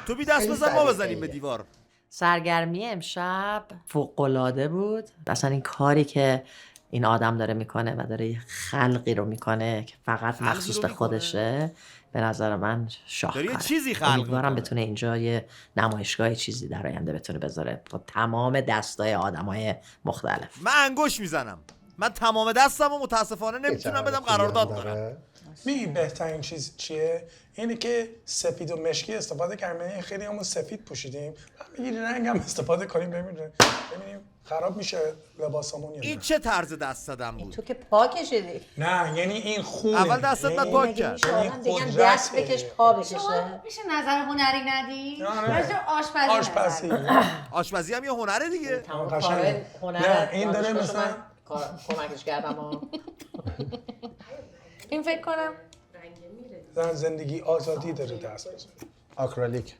تو بی دست بزن ما بزنیم به دیوار. سرگرمی امشب فوق‌العاده بود. مثلا این کاری که این آدم داره میکنه و داره خلقی رو میکنه که فقط مخصوص به خودشه، به نظر من شاهکاره. داره یه چیزی خلق امیدوارم میکنه. بتونه اینجا یه نمایشگاه چیزی در آینده بتونه بذاره با تمام دستای آدمای مختلف. من انگوش میزنم. من تمام دستم و متاسفانه نمیتونم بدم قرارداد دارم. میگی بهترین چیز چیه؟ اینه که سفید و مشکی استفاده کردیم. خیلی همون سفید پوشیدیم. میگی رنگ هم استفاده کنیم ببینیم خراب میشه لباسمون یا نه. این چه طرز دست زدن بود؟ تو که پا کشیدی. نه یعنی این خونه. اول دستت باید پاک کرد. دیگه دست بکش پا بکشه. میشه نظر هنری ندی؟ راجع آشپزی. آشپزی هم یه هنره دیگه. تمام قشنگه. کارهای هنر نه، این داره دانشگاه مثلا- من کمکش کردم و این فکر کنم زندگی آزادی داره دست بزنی. آکریلیک.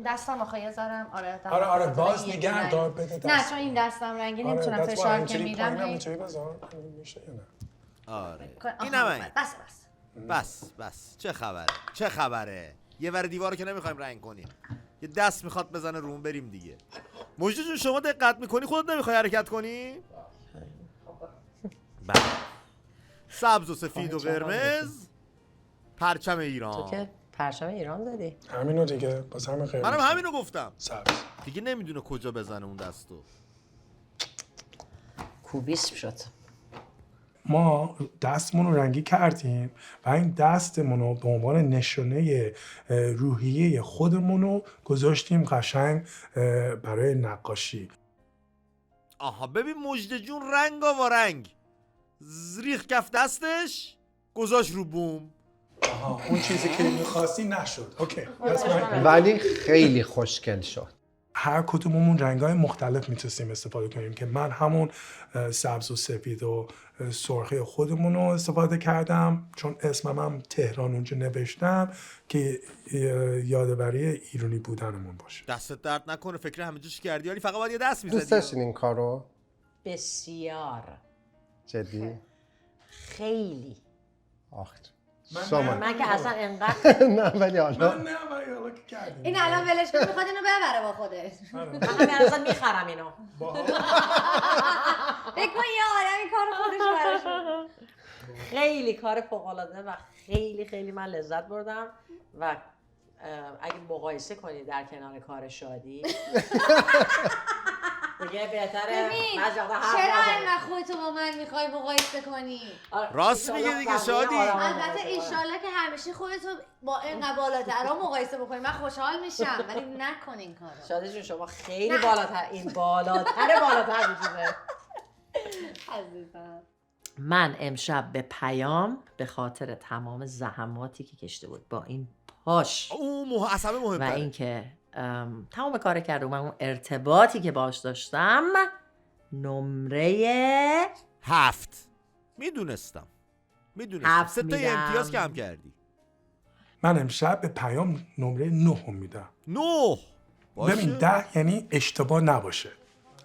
دستم آخه یه ذارم آره باز نگه دار بده دست. نه چون این دستم رنگی نمیتونم that's why فشار که اینجوری میدم پایینم هی- اینجوری بزن میشه یا نه. آره آها، این هم این. بس بس چه خبره یه ور دیوار رو که نمیخوایم رنگ کنیم، یه دست میخواد بزنه روم بریم دیگه. مجدی جون شما دقت میکنی خودت نمیخوای حرکت کنی؟ بله. سبز و سفید و قرمز پرچم تو ایران. که پرچم ایران دادی. همینو دیگه باز همین خیلی منم همینو گفتم سبز. دیگه. نمیدونه کجا بزنه اون دستو. کوبیسم شد. ما دستمون رو رنگی کردیم و این دستمون رو به عنوان نشانه روحیه خودمون رو گذاشتیم قشنگ برای نقاشی. آها ببین مجد جون رنگا و رنگ ریخ کف دستش گذاشت رو بوم. آها اون چیزی که می‌خواستی نشد. اوکی. ولی خیلی خوشگل شد. هر کدوممون رنگ‌های مختلف میتونستیم استفاده کنیم که من همون سبز و سفید و سرخی خودمون رو استفاده کردم چون اسمم هم تهران اونجا نوشتم که یادآوری ایرانی بودنمون باشه. دستت درد نکنه، فکر همه چیش کردی ولی فقط باید یه دست دوست میزدی. داشتین این کارو؟ بسیار. جدی؟ خیلی. آخ من من که اصلا انقدر نه ولی حالا نه ولی حالا که کردیم. این الان ولش کن میخواد اینو ببره با خودش. من همین اصلا میخرم اینو. فکر کن یه آدمی کار خودش براش. خیلی کار فوق‌العاده و خیلی من لذت بردم و اگه مقایسه کنی در کنار کار شادی دیگه بهتره. ببین بعضی وقتا حرف چرا نزنی. اینقدر خودتو با من میخوای مقایسه کنی؟ راست میگه دیگه شادی. البته ایشالله که همیشه خودتو با اینقدر بالاترها مقایسه بکنی من خوشحال میشم ولی نکن این کارو. شادی جون شما خیلی بالاتر بالاتر میشونه. عزیزم من امشب به پیام به خاطر تمام زحماتی که کشیده بود با این پاش اون اصلا و مهمه. اینکه تمام کار کرده و من اون ارتباطی که باش داشتم نمره 7 میدونستم 7 3 تا میدم. امتیاز کم کردی. من امشب به پیام نمره 9 میدم. 9 ببین 10 یعنی اشتباه نباشه.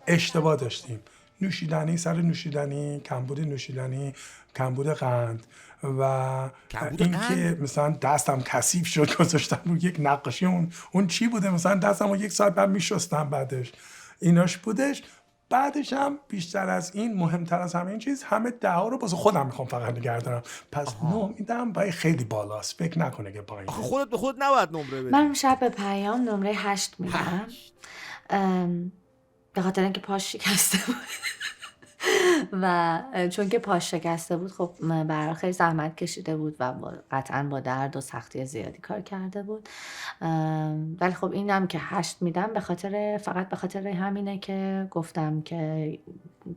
اشتباه داشتیم. نوشیدنی سر نوشیدنی، کمبود نوشیدنی، کمبود قند و کمبود این قند؟ که مثلا دستم کثیف شد گذاشتم رو یک نقاشی اون چی بوده مثلا دستم رو 1 ساعت بعد میشستم بعدش ایناش بودش. بعدش هم بیشتر از این مهمتر از همه این چیز همه 10 رو واسه خودم میخوام فقط نگه دارم. پس 9 میدم و خیلی بالاست فکر نکنه که پایینه. آخه خودت به خود نباید نمره بدی. من شب به پیام نمره 8 میدم به خاطر اینکه پاش شکسته بود و چون که پاش شکسته بود خب برای خیلی زحمت کشیده بود و قطعا با درد و سختی زیادی کار کرده بود ولی خب اینم که 8 میدم فقط به خاطر همینه که گفتم که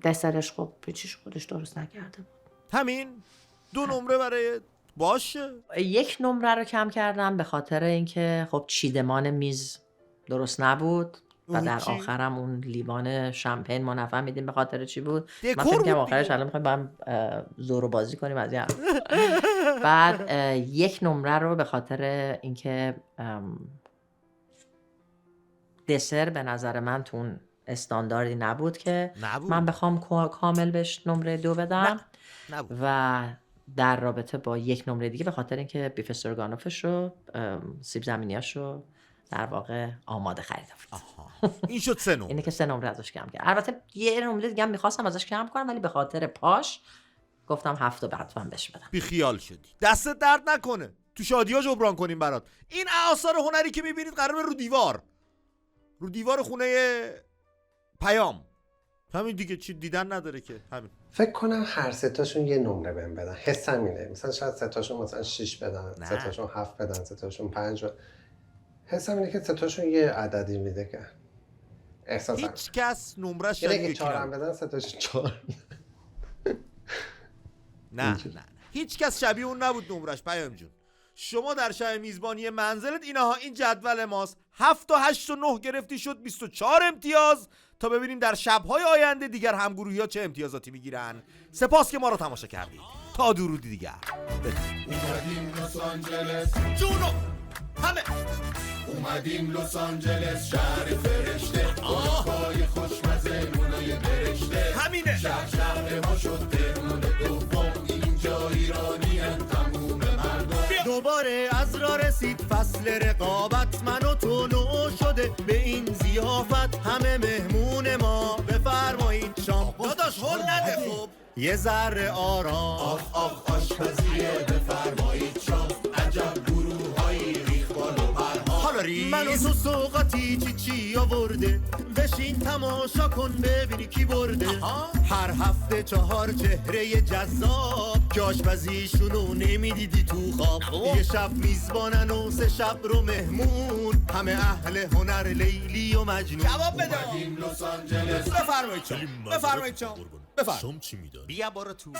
دسرش خب پیچیش خودش درست نکرده بود. همین 2 نمره برای باشه. 1 نمره رو کم کردم به خاطر اینکه خب چیدمان میز درست نبود و اون در چی؟ آخرم اون لیوان شمپین ما نفهمیدیم به خاطر چی بود. من دکور فکر بود کنم آخرش دیگه. الان می‌خوایم با هم زورو بازی کنیم از این حرف. بعد 1 نمره رو به خاطر اینکه دسر به نظر من تو اون استانداردی نبود که نبود. من بخوام کامل بهش نمره 2 بدم نبود. و در رابطه با 1 نمره دیگه به خاطر اینکه بیف استروگانوفش رو سیب زمینیاش رو در واقع آماده خریده بود. این شد 3 نمره. اینه که 3 نمره ازش کم کرد. البته یه نمره دیگه هم می‌خواستم ازش کم کنم ولی به خاطر پاش گفتم 7 رو حتما بهش بدم. بی خیال شدی. دستت درد نکنه. تو شادی‌ها جبران کنیم برات. این آثار هنری که می‌بینید قراره رو دیوار خونه پیام همین دیگه، چی دیدن نداره که همین. فکر کنم هر سه تاشون یه نمره بهم بدن. حسم اینه. مثلا شاید سه تاشون مثلا 6 بدن، سه تاشون 7 بدن، سه تاشون 5 بدن. حسم اینه که سه تاشون یه عددی میده که احساسم. هیچ کس نمرش یعنی یکی اگه 4 هم نبود. بدن سه تاشون 4. نه هیچ کس شبیه اون نبود نمرش. پیام جون شما در شب میزبانی منزلت اینها این جدول ماست. 7 و 8 و 9 گرفتی شد 24 امتیاز. تا ببینیم در شب‌های آینده دیگر همگروهی‌ها چه امتیازاتی میگیرن. سپاس که ما رو تماشا کردید. تا درودی دیگر. اومدیم لس آنجلس جونو همه اومدیم لس آنجلس شهر فرشته پای خوشمزه مونای برشته همینه. شهر ما شد تهران دوم اینجا ایرانی تموم مردم دوباره از را رسید فصل رقابت. من و تو نو شده به این ضیافت. همه مهمون ما بفرمایید شام. داداش هول نده خوب یه ذره آرام. آخ آشپزیه بفرمایید شام عجب گروه‌هایی ریخبال و پرها حالا من و تو سوقاتی چی آورده. بشین تماشا کن ببینی کی برده. هر هفته 4 چهره جذاب که آشپزیشونو نمیدیدی تو خواب. یه شب میزبانن و 3 شب رو مهمون. همه اهل هنر لیلی و مجنون. جواب بده. اومدیم لس آنجلس بفرمایید شام. بفرمایید شام. شام چی میدن؟ بیا برو تو.